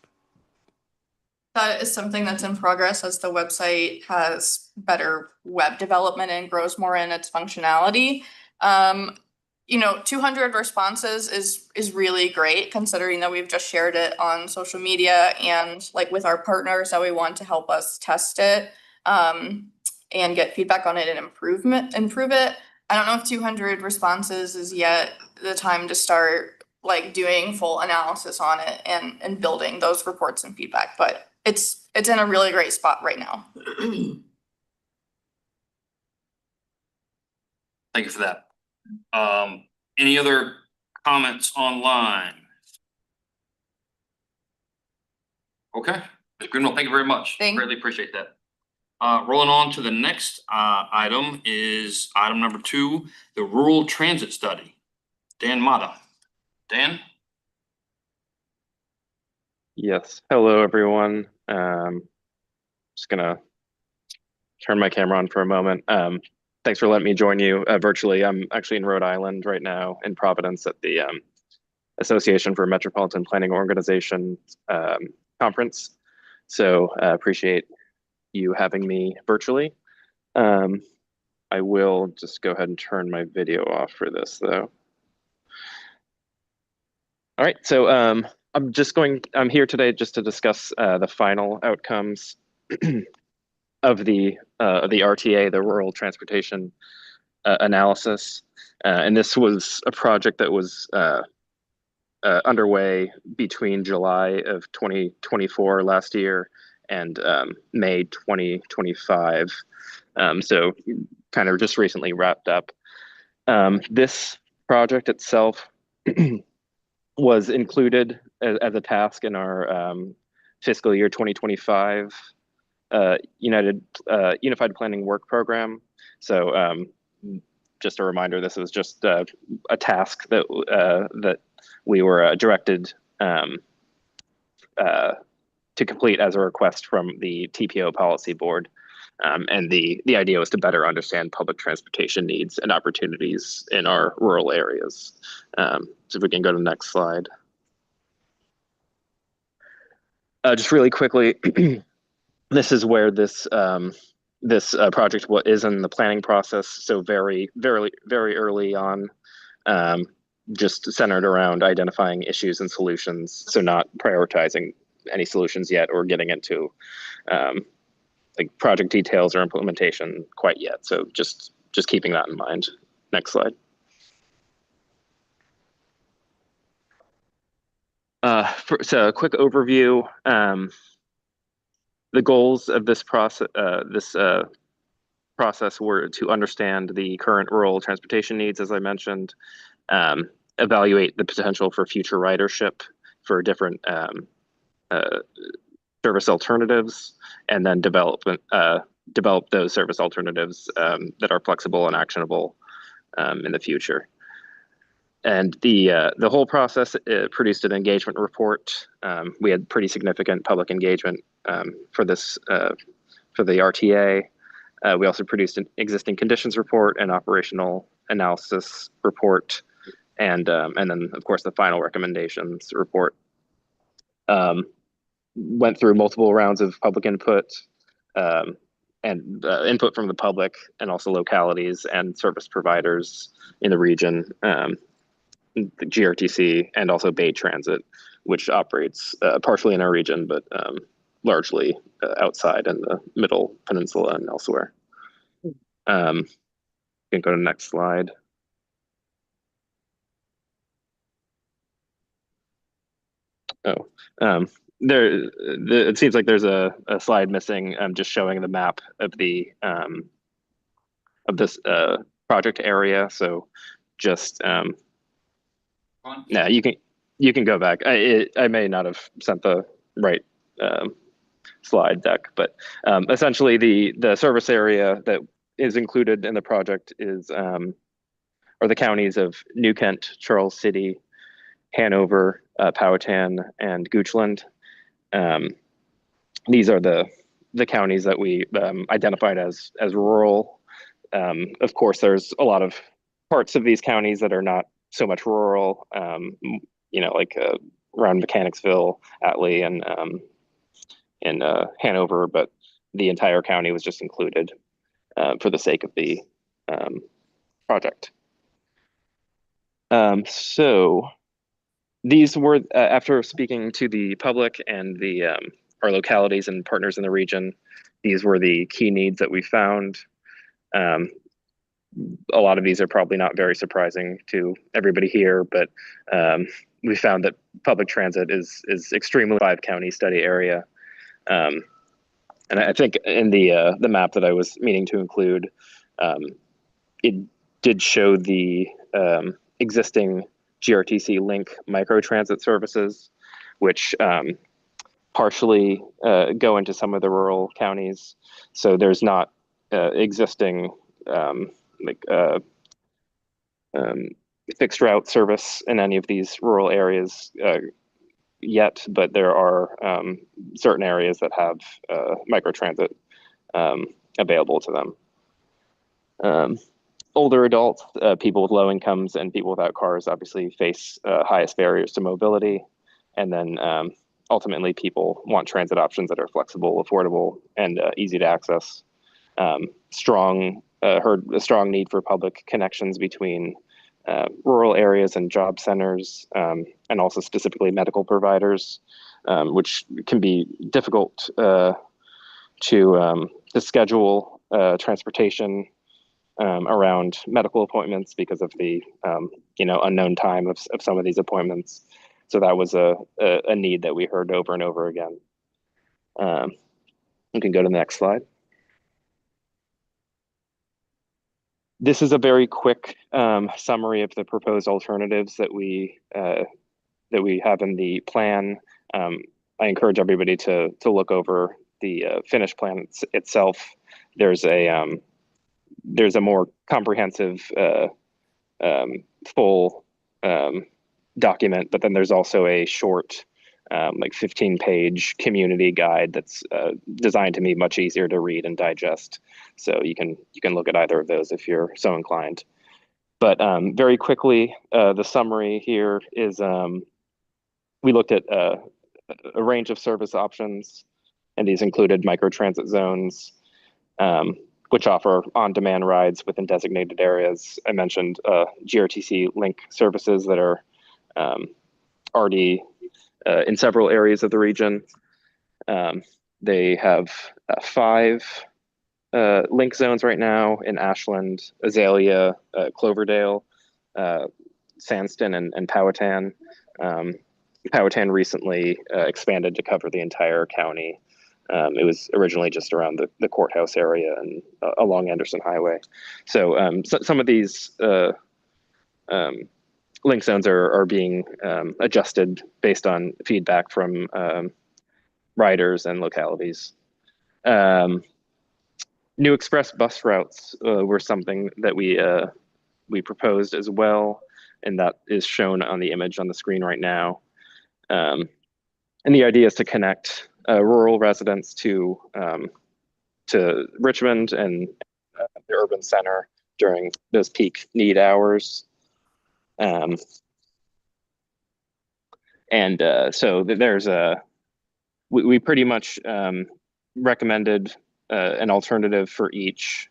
Speaker 11: That is something that's in progress as the website has better web development and grows more in its functionality. 200 responses is really great, considering that we've just shared it on social media and like with our partners that we want to help us test it and get feedback on it and improve it. I don't know if 200 responses is yet the time to start like doing full analysis on it and building those reports and feedback, but it's in a really great spot right now.
Speaker 1: Thank you for that. Any other comments online? Okay, Ms. Greenwell, thank you very much.
Speaker 11: Thank you.
Speaker 1: Greatly appreciate that. Rolling on to the next item is item number 2, the rural transit study. Dan Mata. Dan?
Speaker 13: Yes. Hello, everyone. Just gonna turn my camera on for a moment. Thanks for letting me join you virtually. I'm actually in Rhode Island right now in Providence at the Association for Metropolitan Planning Organization conference. So appreciate you having me virtually. I will just go ahead and turn my video off for this though. All right, so I'm here today just to discuss the final outcomes of the RTA, the Rural Transportation Analysis. And this was a project that was underway between July of 2024 last year and May 2025. So kind of just recently wrapped up. This project itself was included as a task in our fiscal year 2025 Unified Planning Work Program. So just a reminder, this was just a task that we were directed to complete as a request from the TPO Policy Board. And the idea was to better understand public transportation needs and opportunities in our rural areas. So if we can go to the next slide. Just really quickly, this is where this project is in the planning process. So very, very, very early on, just centered around identifying issues and solutions. So not prioritizing any solutions yet or getting into like project details or implementation quite yet. So just keeping that in mind. Next slide. So a quick overview. The goals of this process, were to understand the current rural transportation needs, as I mentioned, evaluate the potential for future ridership for different service alternatives, and then develop those service alternatives that are flexible and actionable in the future. And the whole process produced an engagement report. We had pretty significant public engagement for this for the RTA. We also produced an existing conditions report and operational analysis report, and then of course the final recommendations report. Went through multiple rounds of public input, and input from the public and also localities and service providers in the region, the GRTC and also Bay Transit, which operates partially in our region, but largely outside in the Middle Peninsula and elsewhere. You can go to the next slide. Oh, it seems like there's a slide missing, just showing the map of the of this project area. So just yeah, you can go back. I may not have sent the right slide deck, but essentially the service area that is included in the project is are the counties of New Kent, Charles City, Hanover, Powhatan, and Goochland. These are the counties that we identified as rural. Of course, there's a lot of parts of these counties that are not so much rural, you know, like around Mechanicsville, Atlee, and Hanover, but the entire county was just included for the sake of the project. So these were, after speaking to the public and the our localities and partners in the region, these were the key needs that we found. A lot of these are probably not very surprising to everybody here, but we found that public transit is extremely 5-county study area. And I think in the map that I was meaning to include, it did show the existing GRTC Link microtransit services, which partially go into some of the rural counties. So there's not existing fixed route service in any of these rural areas yet, but there are certain areas that have microtransit available to them. Older adults, people with low incomes, and people without cars obviously face highest barriers to mobility. And then ultimately people want transit options that are flexible, affordable, and easy to access. Heard a strong need for public connections between rural areas and job centers, and also specifically medical providers, which can be difficult to schedule transportation around medical appointments because of the unknown time of some of these appointments. So that was a need that we heard over and over again. You can go to the next slide. This is a very quick summary of the proposed alternatives that we have in the plan. I encourage everybody to look over the finished plan itself. There's a more comprehensive full document, but then there's also a short like 15-page community guide that's designed to be much easier to read and digest. So you can look at either of those if you're so inclined. But very quickly, the summary here is we looked at a range of service options, and these included microtransit zones, which offer on-demand rides within designated areas. I mentioned GRTC Link services that are already in several areas of the region. They have 5 link zones right now in Ashland, Azalea, Cloverdale, Sandston, and Powhatan. Powhatan recently expanded to cover the entire county. It was originally just around the courthouse area and along Anderson Highway. So, some of these link zones are being adjusted based on feedback from riders and localities. New express bus routes were something that we proposed as well, and that is shown on the image on the screen right now. And the idea is to connect rural residents to to Richmond and the urban center during those peak need hours. So there's we pretty much recommended an alternative for each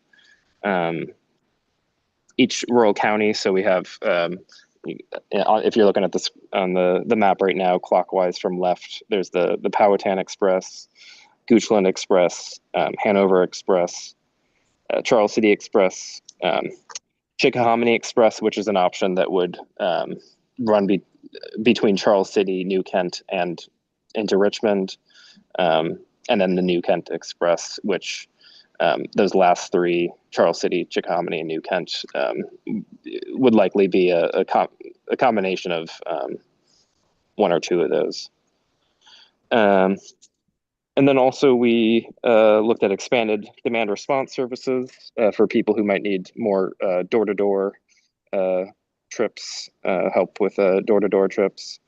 Speaker 13: rural county. So we have, if you're looking at this on the map right now, clockwise from left, there's the Powhatan Express, Goochland Express, Hanover Express, Charles City Express, Chickahominy Express, which is an option that would run between Charles City, New Kent, and into Richmond, and then the New Kent Express, which those last three, Charles City, Chickahominy, and New Kent, would likely be a combination of one or two of those. And then also we looked at expanded demand response services for people who might need more door-to-door trips, help with door-to-door trips.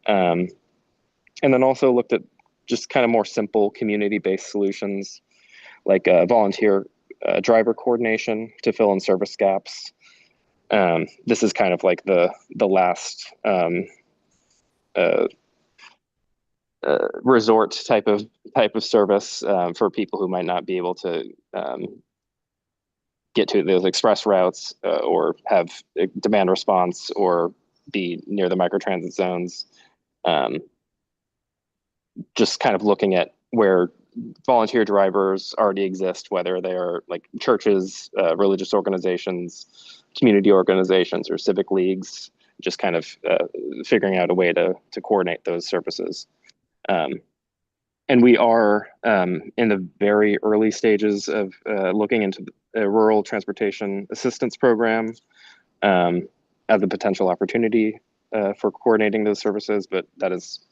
Speaker 13: And then also looked at just kind of more simple community-based solutions like volunteer driver coordination to fill in service gaps. This is kind of like the last resort type of service for people who might not be able to get to those express routes or have a demand response or be near the microtransit zones. Just kind of looking at where volunteer drivers already exist, whether they're like churches, religious organizations, community organizations, or civic leagues, just kind of figuring out a way to coordinate those services. And we are in the very early stages of looking into a rural transportation assistance program as a potential opportunity for coordinating those services, but that is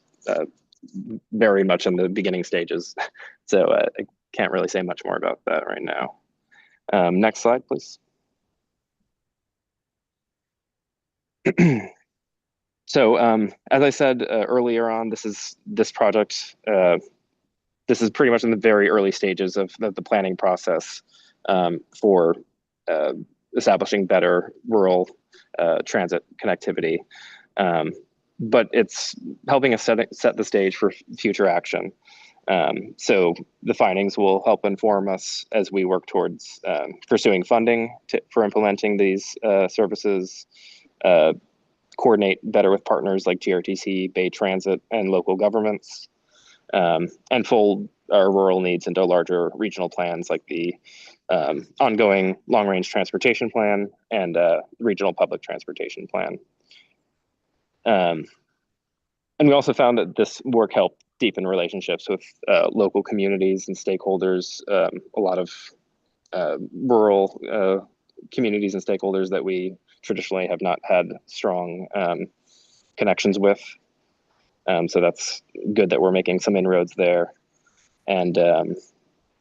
Speaker 13: very much in the beginning stages. So I can't really say much more about that right now. Next slide, please. So as I said earlier on, this project, this is pretty much in the very early stages of the planning process for establishing better rural transit connectivity. But it's helping us set the stage for future action. So the findings will help inform us as we work towards pursuing funding for implementing these services, coordinate better with partners like GRTC, Bay Transit, and local governments, and fold our rural needs into larger regional plans like the ongoing long-range transportation plan and regional public transportation plan. And we also found that this work helped deepen relationships with local communities and stakeholders, a lot of rural communities and stakeholders that we traditionally have not had strong connections with. So that's good that we're making some inroads there and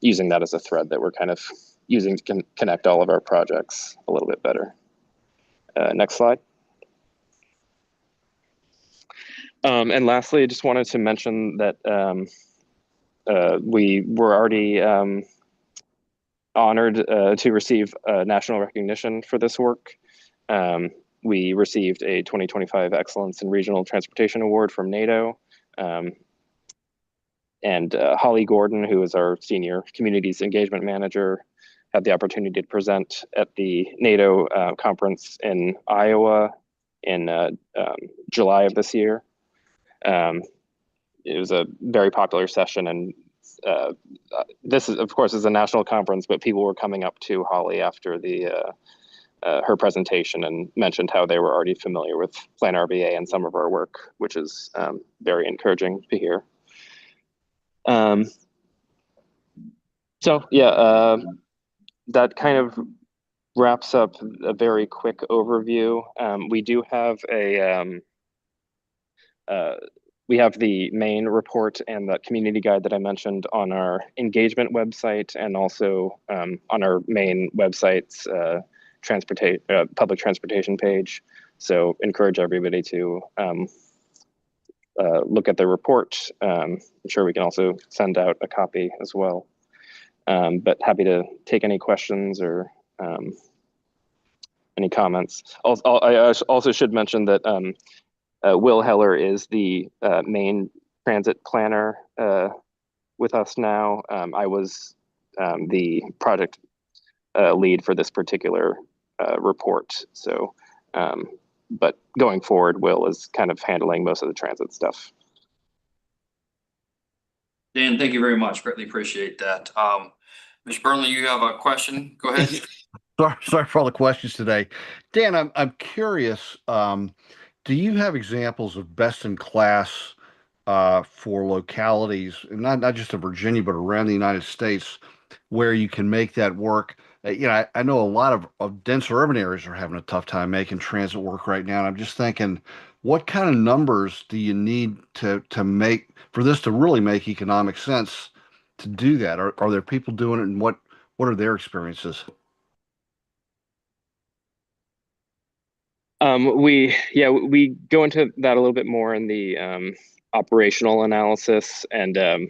Speaker 13: using that as a thread that we're kind of using to connect all of our projects a little bit better. Next slide. And lastly, I just wanted to mention that we were already honored to receive national recognition for this work. We received a 2025 Excellence in Regional Transportation Award from NATO. And Holly Gordon, who is our Senior Communities Engagement Manager, had the opportunity to present at the NATO conference in Iowa in July of this year. It was a very popular session, and this is, of course, is a national conference, but people were coming up to Holly after her presentation and mentioned how they were already familiar with Plan RBA and some of our work, which is very encouraging to hear. So yeah, that kind of wraps up a very quick overview. We do have we have the main report and the community guide that I mentioned on our engagement website, and also on our main website's public transportation page. So encourage everybody to look at the report. I'm sure we can also send out a copy as well. But happy to take any questions or any comments. I also should mention that Will Heller is the main transit planner with us now. I was the project lead for this particular report. So, but going forward, Will is kind of handling most of the transit stuff.
Speaker 1: Dan, thank you very much. Greatly appreciate that. Ms. Burnley, you have a question? Go ahead.
Speaker 4: Sorry for all the questions today. Dan, I'm curious, do you have examples of best in class for localities, and not just in Virginia, but around the United States, where you can make that work? I know a lot of denser urban areas are having a tough time making transit work right now. And I'm just thinking, what kind of numbers do you need to make for this to really make economic sense to do that? Are there people doing it, and what are their experiences?
Speaker 13: We go into that a little bit more in the operational analysis, and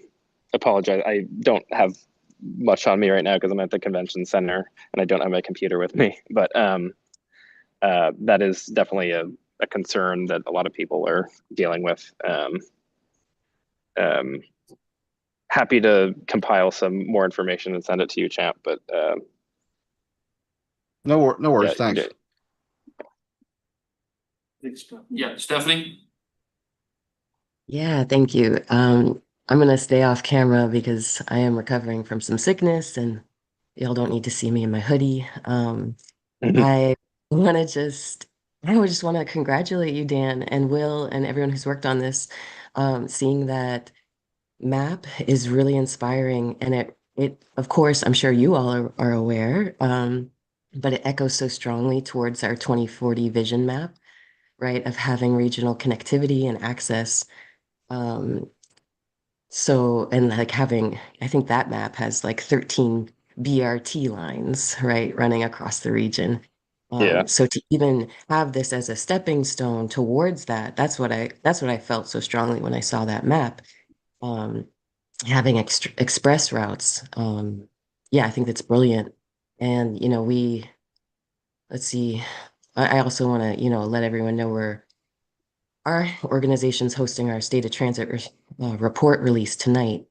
Speaker 13: apologize, I don't have much on me right now because I'm at the convention center and I don't have my computer with me, but that is definitely a concern that a lot of people are dealing with. Happy to compile some more information and send it to you, Champ, but
Speaker 4: No worries, thanks.
Speaker 1: Yeah, Stephanie?
Speaker 14: Yeah, thank you. I'm gonna stay off camera because I am recovering from some sickness and y'all don't need to see me in my hoodie. I wanna just I would just want to congratulate you, Dan and Will, and everyone who's worked on this. Seeing that map is really inspiring, and it of course, I'm sure you all are aware, but it echoes so strongly towards our 2040 vision map, right, of having regional connectivity and access. Um, and like having, I think that map has like 13 BRT lines, right, running across the region.
Speaker 13: Yeah.
Speaker 14: So to even have this as a stepping stone towards that, that's what I felt so strongly when I saw that map. Um, Having express routes, yeah, I think that's brilliant. And let's see, I also want to let everyone know our organization's hosting our State of Transit report release tonight,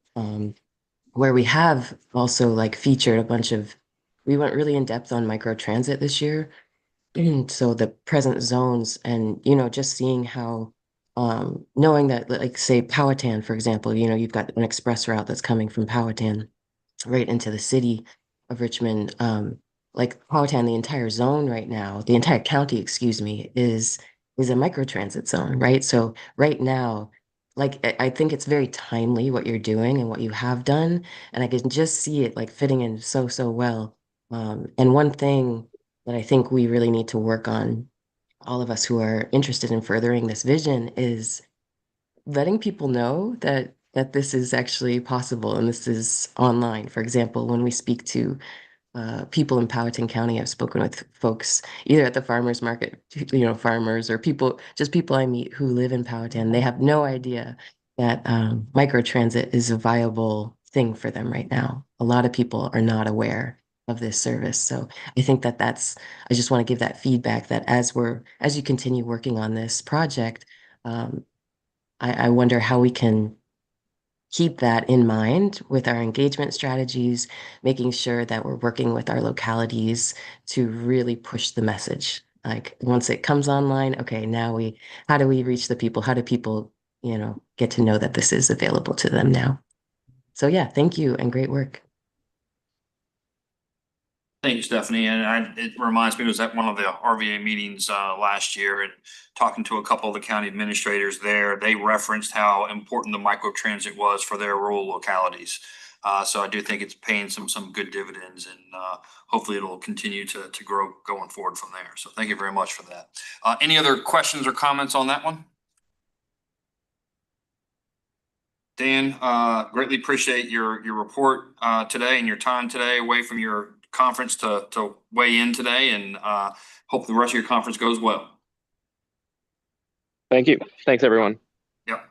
Speaker 14: where we have also like featured a bunch of, we went really in depth on microtransit this year. So the present zones and, just seeing how, knowing that, like, say, Powhatan, for example, you've got an express route that's coming from Powhatan right into the city of Richmond. Like Powhatan, the entire zone right now, the entire county, excuse me, is a microtransit zone, right? So right now, like I think it's very timely what you're doing and what you have done, and I can just see it like fitting in so well. And one thing that I think we really need to work on, all of us who are interested in furthering this vision, is letting people know that this is actually possible and this is online. For example, when we speak to people in Powhatan County, I've spoken with folks either at the farmers market, farmers or just people I meet who live in Powhatan. They have no idea that microtransit is a viable thing for them right now. A lot of people are not aware of this service. So I think I just want to give that feedback that as you continue working on this project, I wonder how we can keep that in mind with our engagement strategies, making sure that we're working with our localities to really push the message. Like once it comes online, okay, how do we reach the people? How do people, get to know that this is available to them now? So yeah, thank you and great work.
Speaker 1: Thank you, Stephanie. And it reminds me, I was at one of the RVA meetings last year and talking to a couple of the county administrators there. They referenced how important the microtransit was for their rural localities. So I do think it's paying some good dividends, and hopefully it'll continue to grow going forward from there. So thank you very much for that. Any other questions or comments on that one? Dan, greatly appreciate your report today and your time today away from your conference to weigh in today, and hope the rest of your conference goes well.
Speaker 13: Thank you. Thanks, everyone.
Speaker 1: Yep.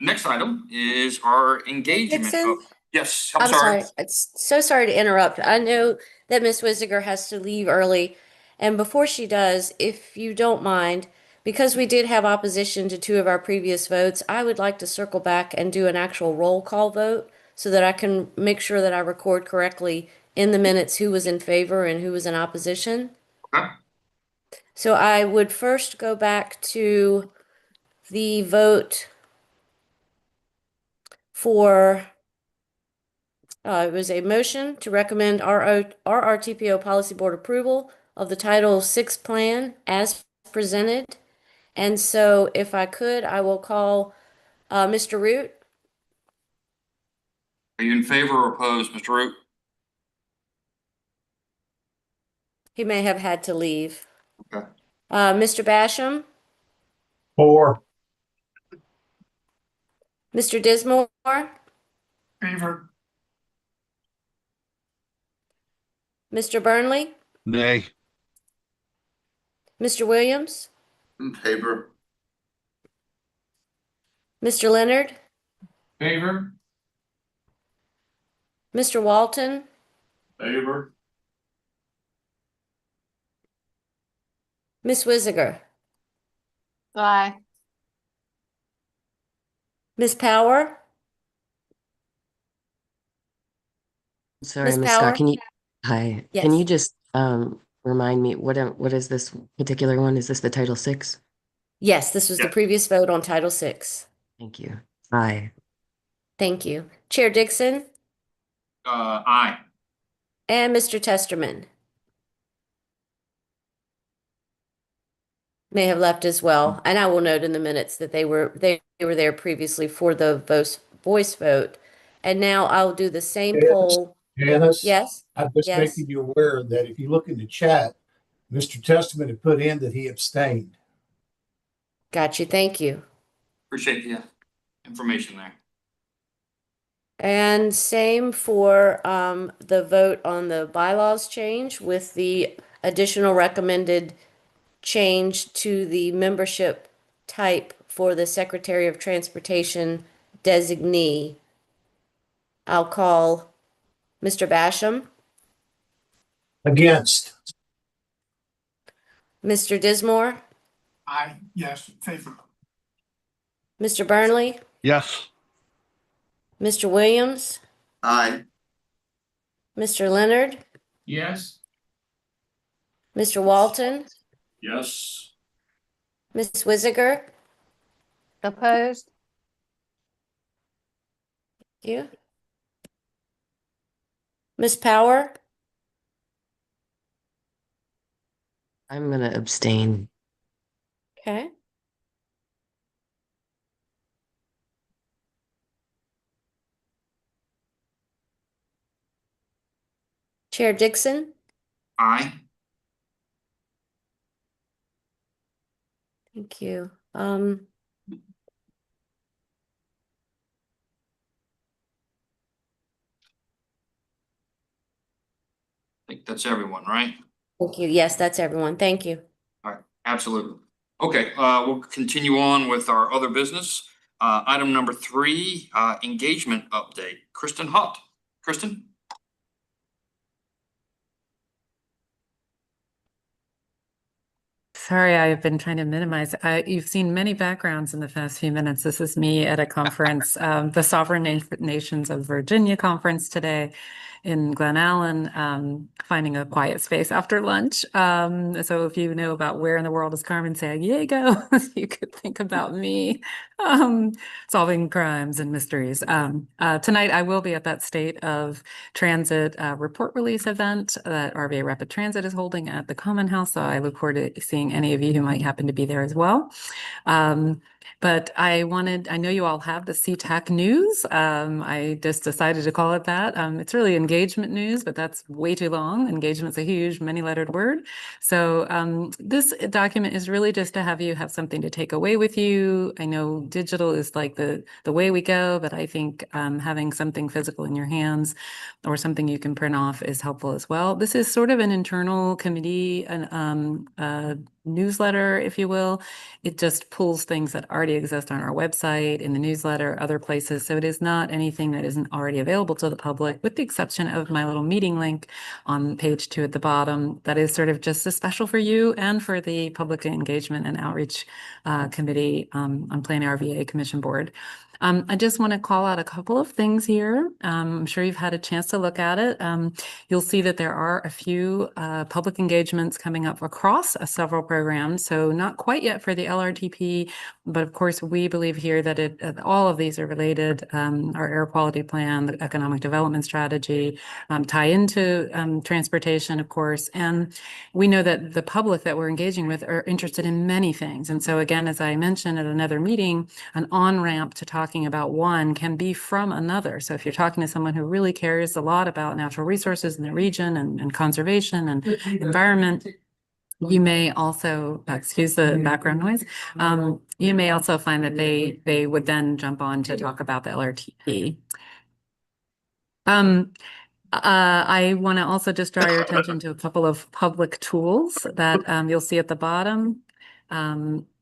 Speaker 1: Next item is our engagement.
Speaker 15: Dixon,
Speaker 1: Yes, I'm
Speaker 2: I'm
Speaker 1: sorry.
Speaker 2: sorry. It's so sorry to interrupt. I know that Miss Wiziger has to leave early. And before she does, if you don't mind, because we did have opposition to two of our previous votes, I would like to circle back and do an actual roll call vote so that I can make sure that I record correctly in the minutes who was in favor and who was in opposition.
Speaker 1: Okay.
Speaker 2: So I would first go back to the vote for it was a motion to recommend RRTPO Policy Board approval of the Title VI plan as presented. And so if I could, I will call Mr. Root.
Speaker 1: Are you in favor or opposed, Mr. Root?
Speaker 2: He may have had to leave.
Speaker 1: Okay.
Speaker 2: Mr. Basham,
Speaker 7: For.
Speaker 2: Mr. Dismore,
Speaker 10: Favor.
Speaker 2: Mr. Burnley,
Speaker 4: Nay.
Speaker 2: Mr. Williams,
Speaker 1: In favor.
Speaker 2: Mr. Leonard,
Speaker 9: Favor?
Speaker 2: Mr. Walton,
Speaker 1: Favor.
Speaker 2: Miss Wiziger,
Speaker 11: Aye.
Speaker 2: Miss Power,
Speaker 14: Sorry,
Speaker 2: Miss
Speaker 14: Miss Scott,
Speaker 2: Power.
Speaker 14: can you, hi,
Speaker 2: Yes.
Speaker 14: can you just remind me, what is this particular one? Is this the Title VI?
Speaker 2: Yes, this was the
Speaker 1: Yeah.
Speaker 2: previous vote on Title VI.
Speaker 14: Thank you. Aye.
Speaker 2: Thank you. Chair Dixon
Speaker 1: Aye.
Speaker 2: and Mr. Testerman may have left as well. And I will note in the minutes that they were there previously for the voice vote. And now I'll do the same
Speaker 7: Yes.
Speaker 2: poll.
Speaker 7: Janice?
Speaker 2: Yes?
Speaker 7: I'm just
Speaker 2: Yes.
Speaker 7: making you aware that if you look in the chat, Mr. Testament had put in that he abstained.
Speaker 2: Got you. Thank you.
Speaker 1: Appreciate the information there.
Speaker 2: And same for the vote on the bylaws change with the additional recommended change to the membership type for the Secretary of Transportation designee. I'll call Mr. Basham,
Speaker 7: Against.
Speaker 2: Mr. Dismore,
Speaker 10: Aye, yes, favor.
Speaker 2: Mr. Burnley,
Speaker 4: Yes.
Speaker 2: Mr. Williams,
Speaker 1: Aye.
Speaker 2: Mr. Leonard,
Speaker 9: Yes?
Speaker 2: Mr. Walton,
Speaker 1: Yes.
Speaker 2: Miss Wiziger.
Speaker 5: Opposed?
Speaker 2: You. Miss Power,
Speaker 14: I'm gonna abstain.
Speaker 2: okay. Chair Dixon,
Speaker 1: Aye.
Speaker 2: thank you.
Speaker 1: I think that's everyone, right?
Speaker 2: Thank you. Yes, that's everyone. Thank you.
Speaker 1: All right, absolutely. Okay, we'll continue on with our other business. Item number 3, engagement update. Kristen Hutt. Kristen?
Speaker 15: Sorry, I've been trying to minimize. You've seen many backgrounds in the past few minutes. This is me at a conference, the Sovereign Nations of Virginia conference today in Glen Allen, finding a quiet space after lunch. So if you know about where in the world is Carmen Sandiego, you could think about me solving crimes and mysteries. Tonight, I will be at that State of Transit report release event that RVA Rapid Transit is holding at the Common House. So I look forward to seeing any of you who might happen to be there as well. But I know you all have the CTAC news. I just decided to call it that. It's really engagement news, but that's way too long. Engagement's a huge many-lettered word. So this document is really just to have you have something to take away with you. I know digital is like the way we go, but I think having something physical in your hands or something you can print off is helpful as well. This is sort of an internal committee newsletter, if you will. It just pulls things that already exist on our website, in the newsletter, other places. So it is not anything that isn't already available to the public, with the exception of my little meeting link on page 2 at the bottom. That is sort of just a special for you and for the Public Engagement and Outreach Committee on Plan RVA Commission Board. I just want to call out a couple of things here. I'm sure you've had a chance to look at it. You'll see that there are a few public engagements coming up across several programs. So not quite yet for the LRTP, but of course we believe here that all of these are related. Our air quality plan, the economic development strategy, tie into transportation, of course. And we know that the public that we're engaging with are interested in many things. And so again, as I mentioned at another meeting, an on-ramp to talking about one can be from another. So if you're talking to someone who really cares a lot about natural resources in the region and conservation and environment, you may also, excuse the background noise, you may also find that they would then jump on to talk about the LRTP. I want to also just draw your attention to a couple of public tools that you'll see at the bottom.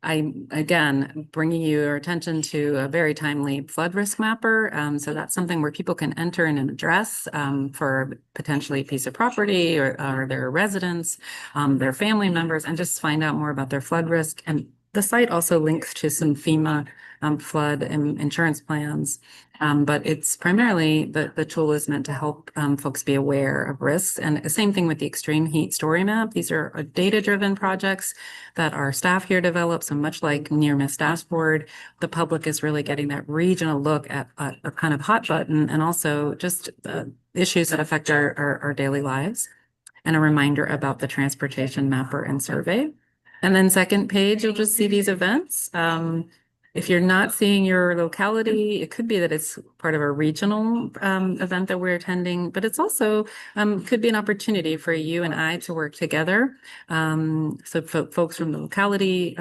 Speaker 15: I'm, again, bringing your attention to a very timely flood risk mapper. So that's something where people can enter in an address for potentially a piece of property or their residents, their family members, and just find out more about their flood risk. And the site also links to some FEMA flood and insurance plans. But it's primarily, the tool is meant to help folks be aware of risks. And the same thing with the extreme heat story map. These are data-driven projects that our staff here develop. So much like near miss dashboard, the public is really getting that regional look at a kind of hot button, and also just issues that affect our daily lives, and a reminder about the transportation mapper and survey. And then second page, you'll just see these events. If you're not seeing your locality, it could be that it's part of a regional event that we're attending, but it's also could be an opportunity for you and I to work together. So folks from the locality,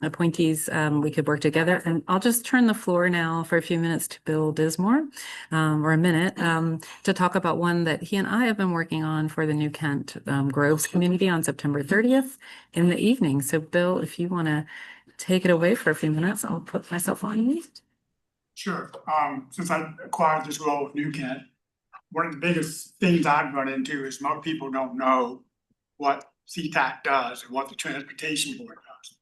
Speaker 15: appointees, we could work together. And I'll just turn the floor now for a few minutes to Bill Dismore, or a minute, to talk about one that he and I have been working on for the New Kent Groves community on September 30th in the evening. So Bill, if you want to take it away for a few minutes, I'll put myself on mute.
Speaker 10: Sure. Since I acquired this role with New Kent, one of the biggest things I've run into is most people don't know what CTAC does and what the Transportation Board does.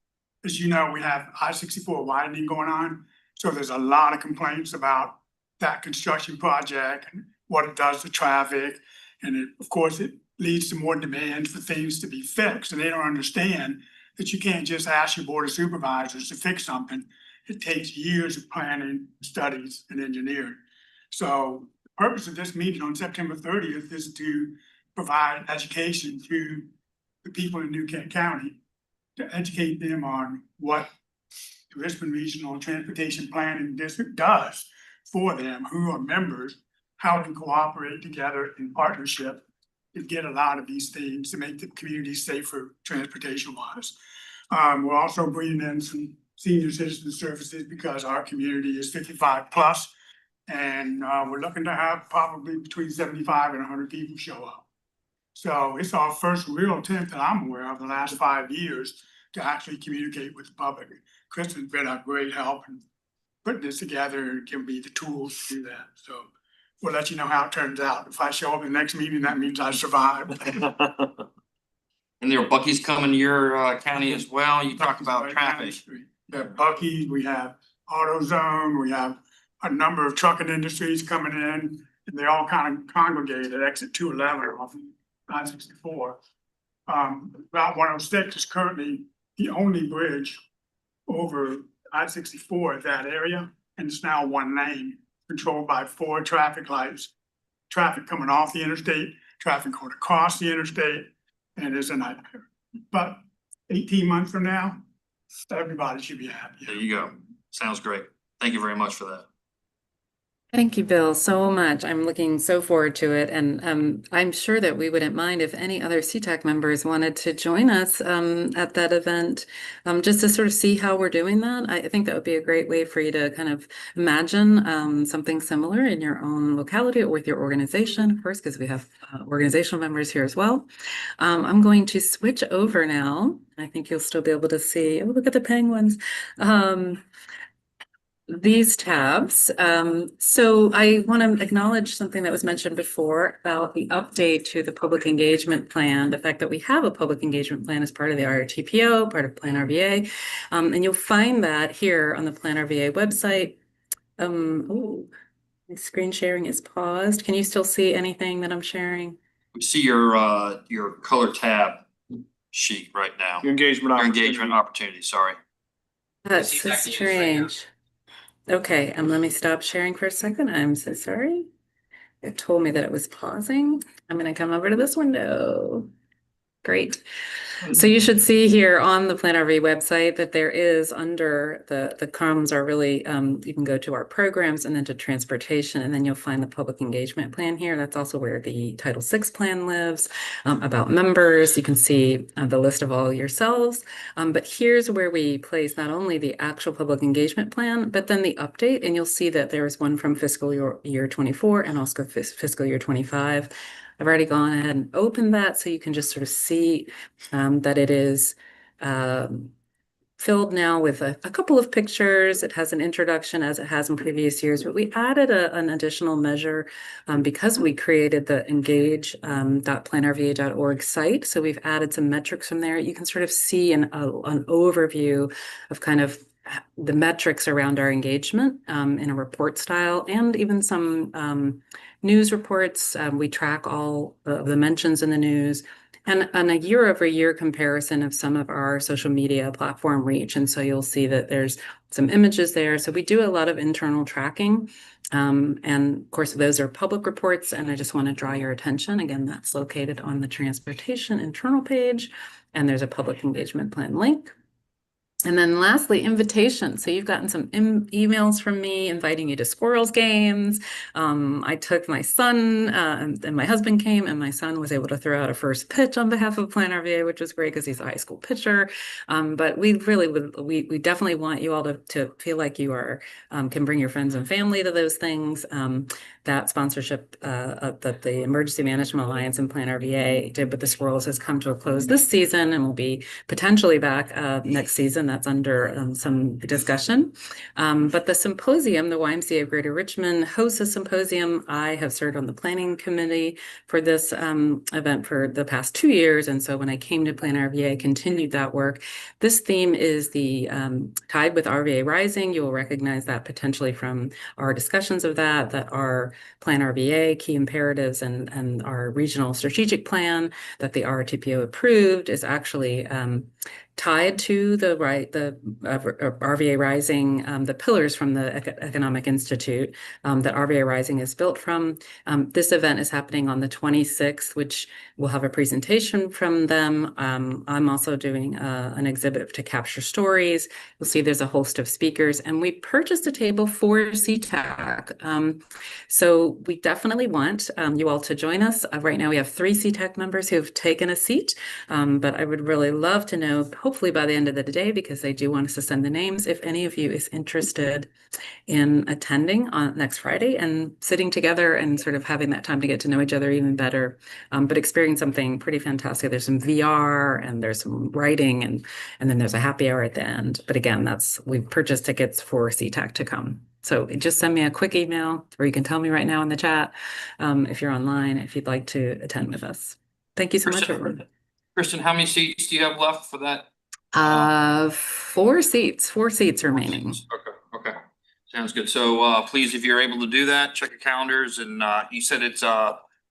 Speaker 10: As you know, we have I-64 widening going on, so there's a lot of complaints about that construction project and what it does to traffic. And of course, it leads to more demand for things to be fixed, and they don't understand that you can't just ask your board of supervisors to fix something. It takes years of planning, studies, and engineering. So the purpose of this meeting on September 30th is to provide education to the people in New Kent County, to educate them on what the Richmond Regional Transportation Planning District does for them, who are members, how we cooperate together in partnership to get a lot of these things to make the community safer transportation-wise. We're also bringing in some senior citizen services because our community is 55 plus, and we're looking to have probably between 75 and 100 people show up. So it's our first real attempt that I'm aware of the last 5 years to actually communicate with the public. Kristen's been a great help in putting this together and give me the tools to do that. So we'll let you know how it turns out. If I show up in the next meeting, that means I survived.
Speaker 1: And there are Buc-ee's coming to your county as well. You talked about traffic.
Speaker 10: We have Buc-ee's, we have AutoZone, we have a number of trucking industries coming in, and they all kind of congregate at exit 211 off I-64. Route 106 is currently the only bridge over I-64 at that area, and it's now one lane controlled by 4 traffic lights. Traffic coming off the interstate, traffic going across the interstate, and it's a nightmare. But 18 months from now, everybody should be happy.
Speaker 1: There you go. Sounds great. Thank you very much for that.
Speaker 15: Thank you, Bill, so much. I'm looking so forward to it. And I'm sure that we wouldn't mind if any other CTAC members wanted to join us at that event, just to sort of see how we're doing that. I think that would be a great way for you to kind of imagine something similar in your own locality or with your organization, of course, because we have organizational members here as well. I'm going to switch over now I think you'll still be able to see, oh, look at the penguins. These tabs. So I want to acknowledge something that was mentioned before about the update to the public engagement plan, the fact that we have a public engagement plan as part of the RTPO, part of Plan RVA. And you'll find that here on the Plan RVA website. Oh, my screen sharing is paused. Can you still see anything that I'm sharing?
Speaker 1: We see your color tab sheet right now.
Speaker 6: Your engagement
Speaker 1: opportunity, sorry.
Speaker 15: That's
Speaker 1: See
Speaker 15: so
Speaker 1: that news right now.
Speaker 15: strange. Okay, let me stop sharing for a second. I'm so sorry. It told me that it was pausing. I'm going to come over to this window. Great. So you should see here on the Plan RV website that there is under the columns are really, you can go to our programs and then to transportation, and then you'll find the public engagement plan here. That's also where the Title VI plan lives. About members, you can see the list of all yourselves. But here's where we place not only the actual public engagement plan, but then the update, and you'll see that there is one from fiscal year 24 and also fiscal year 25. I've already gone ahead and opened that so you can just sort of see that it is filled now with a couple of pictures. It has an introduction as it has in previous years, but we added an additional measure because we created the engage.planrva.org site. So we've added some metrics from there. You can sort of see an overview of kind of the metrics around our engagement in a report style, and even some news reports. We track all of the mentions in the news, and a year-over-year comparison of some of our social media platform reach. And so you'll see that there's some images there. So we do a lot of internal tracking. And of course, those are public reports. And I just want to draw your attention. Again, that's located on the transportation internal page. And there's a public engagement plan link. And then lastly, invitations. So you've gotten some emails from me inviting you to squirrels games. I took my son and my husband came, and my son was able to throw out a first pitch on behalf of Plan RVA, which was great because he's a high school pitcher. But we really we definitely want you all to feel like you are can bring your friends and family to those things. That sponsorship that the Emergency Management Alliance and Plan RVA did with the squirrels has come to a close this season and will be potentially back next season. That's under some discussion. But the symposium, the YMCA of Greater Richmond hosts a symposium. I have served on the planning committee for this event for the past 2 years. And so when I came to Plan RVA, I continued that work. This theme is the Tide with RVA Rising. You will recognize that potentially from our discussions of that are Plan RVA, key imperatives, and our regional strategic plan that the RTPO approved is actually tied to the RVA Rising, the pillars from the Economic Institute that RVA Rising is built from. This event is happening on the 26th, which will have a presentation from them. I'm also doing an exhibit to capture stories. You'll see there's a host of speakers, and we purchased a table for CTAC. So we definitely want you all to join us. Right now we have 3 CTAC members who have taken a seat, but I would really love to know, hopefully by the end of the day, because they do want us to send the names, if any of you is interested in attending on next Friday and sitting together and sort of having that time to get to know each other even better, but experiencing something pretty fantastic. There's some VR and there's some writing and then there's a happy hour at the end. But again, we've purchased tickets for CTAC to come. So just send me a quick email, or you can tell me right now in the chat if you're online, if you'd like to attend with us. Thank you so much, everyone.
Speaker 1: Kristen, how many seats do you have left for that?
Speaker 15: 4 seats remaining.
Speaker 1: Okay. Sounds good. So please, if you're able to do that, check your calendars. And you said it's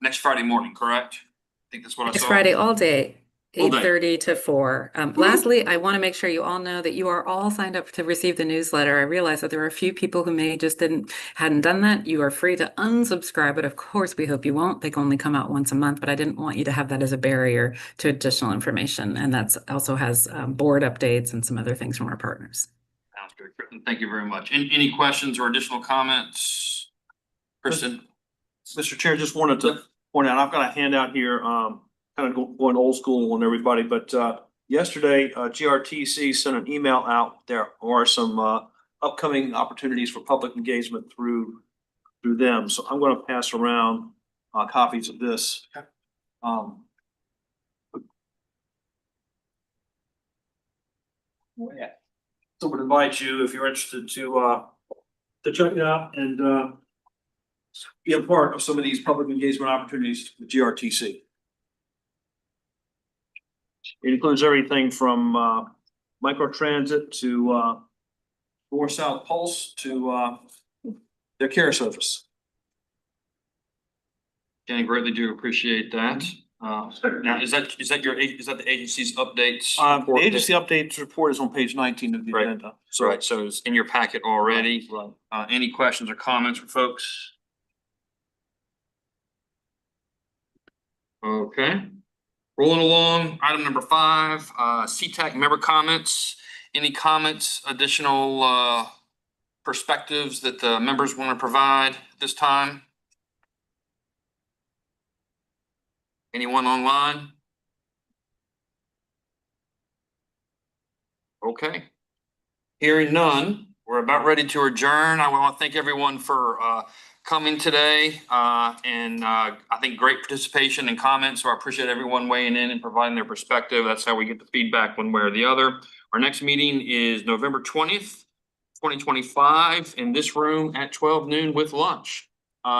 Speaker 1: next Friday morning, correct? I think that's what I saw.
Speaker 15: Next Friday, all day. 8:30 to 4. Lastly, I want to make sure you all know that you are all signed up to receive the newsletter. I realize that there are a few people who may just hadn't done that. You are free to unsubscribe, but of course we hope you won't. They can only come out once a month, but I didn't want you to have that as a barrier to additional information. And that's also has board updates and some other things from our partners.
Speaker 1: Sounds good, Kristen. Thank you very much. Any questions or additional comments? Kristen?
Speaker 6: Mr. Chair, just wanted to point out, I've got a handout here, kind of going old school on everybody, but yesterday, GRTC sent an email out. There are some upcoming opportunities for public engagement through them. So I'm going to pass around copies of this. So would invite you, if you're interested, to check it out and be a part of some of these public engagement opportunities with GRTC. It includes everything from microtransit to North South Pulse to their care service.
Speaker 1: Again, greatly do appreciate that. Now, is that the agency's updates?
Speaker 6: The
Speaker 1: report?
Speaker 6: agency updates report is on page 19 of the
Speaker 1: Right.
Speaker 6: agenda.
Speaker 1: Right, so it's in your packet already.
Speaker 6: Right.
Speaker 1: Any questions or comments from folks? Okay. Rolling along, item number 5, CTAC member comments. Any comments, additional perspectives that the members want to provide at this time? Anyone online? Okay. Hearing none, we're about ready to adjourn. I want to thank everyone for coming today. And I think great participation and comments. So I appreciate everyone weighing in and providing their perspective. That's how we get the feedback one way or the other. Our next meeting is November 20th, 2025 in this room at 12 noon with lunch.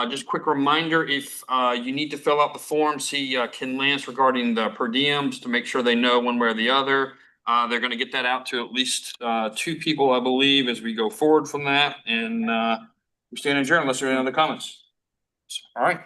Speaker 1: Just quick reminder, if you need to fill out the form, see Ken Lance regarding the per diems to make sure they know one way or the other. They're going to get that out to at least 2 people, I believe, as we go forward from that. And we stand adjourned unless there are any other comments. All right.